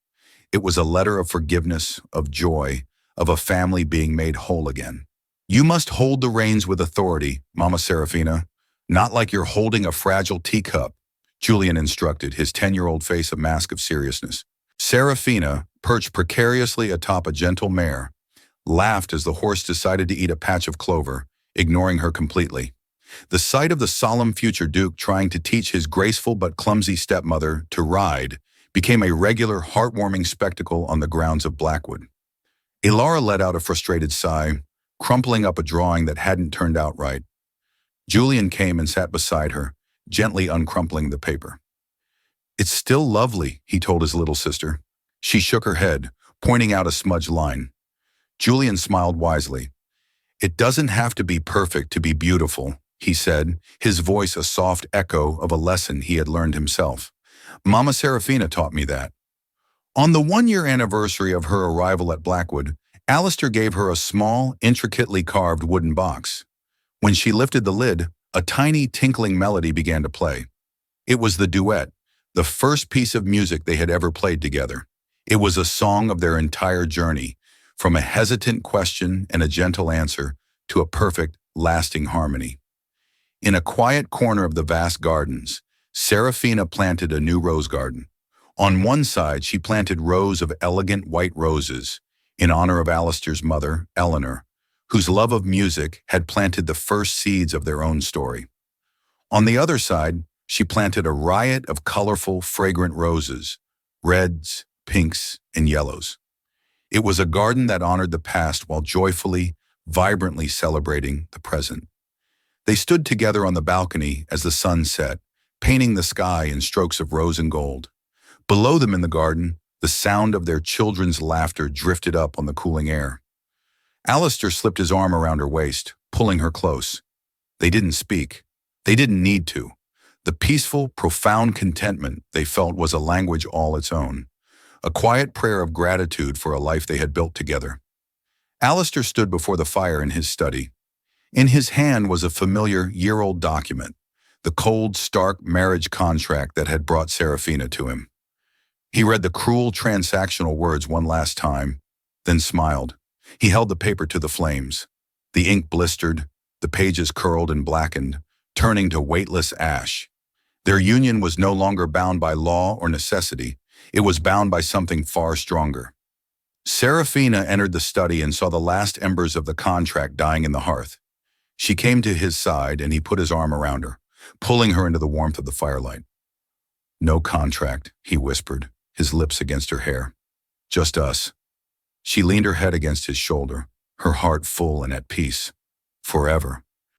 It was a letter of forgiveness, of joy, of a family being made whole again. "You must hold the reins with authority, Mama Seraphina, not like you're holding a fragile teacup," Julian instructed, his 10-year-old face a mask of seriousness. Seraphina, perched precariously atop a gentle mare, laughed as the horse decided to eat a patch of clover, ignoring her completely. The sight of the solemn future Duke trying to teach his graceful but clumsy stepmother to ride became a regular, heartwarming spectacle on the grounds of Blackwood. Ilara let out a frustrated sigh, crumpling up a drawing that hadn't turned out right. Julian came and sat beside her, gently uncrumpling the paper. "It's still lovely," he told his little sister. She shook her head, pointing out a smudged line. Julian smiled wisely. "It doesn't have to be perfect to be beautiful," he said, his voice a soft echo of a lesson he had learned himself. "Mama Seraphina taught me that." On the one-year anniversary of her arrival at Blackwood, Alistair gave her a small, intricately carved wooden box. When she lifted the lid, a tiny tinkling melody began to play. It was the duet, the first piece of music they had ever played together. It was a song of their entire journey, from a hesitant question and a gentle answer to a perfect, lasting harmony. In a quiet corner of the vast gardens, Seraphina planted a new rose garden. On one side, she planted rows of elegant white roses in honor of Alistair's mother, Eleanor, whose love of music had planted the first seeds of their own story. On the other side, she planted a riot of colorful, fragrant roses, reds, pinks, and yellows. It was a garden that honored the past while joyfully, vibrantly celebrating the present. They stood together on the balcony as the sun set, painting the sky in strokes of rose and gold. Below them in the garden, the sound of their children's laughter drifted up on the cooling air. Alistair slipped his arm around her waist, pulling her close. They didn't speak. They didn't need to. The peaceful, profound contentment they felt was a language all its own, a quiet prayer of gratitude for a life they had built together. Alistair stood before the fire in his study. In his hand was a familiar year-old document, the cold, stark marriage contract that had brought Seraphina to him. He read the cruel transactional words one last time, then smiled. He held the paper to the flames. The ink blistered, the pages curled and blackened, turning to weightless ash. Their union was no longer bound by law or necessity. It was bound by something far stronger. Seraphina entered the study and saw the last embers of the contract dying in the hearth. She came to his side and he put his arm around her, pulling her into the warmth of the firelight. "No contract," he whispered, his lips against her hair. "Just us." She leaned her head against his shoulder, her heart full and at peace. "Forever."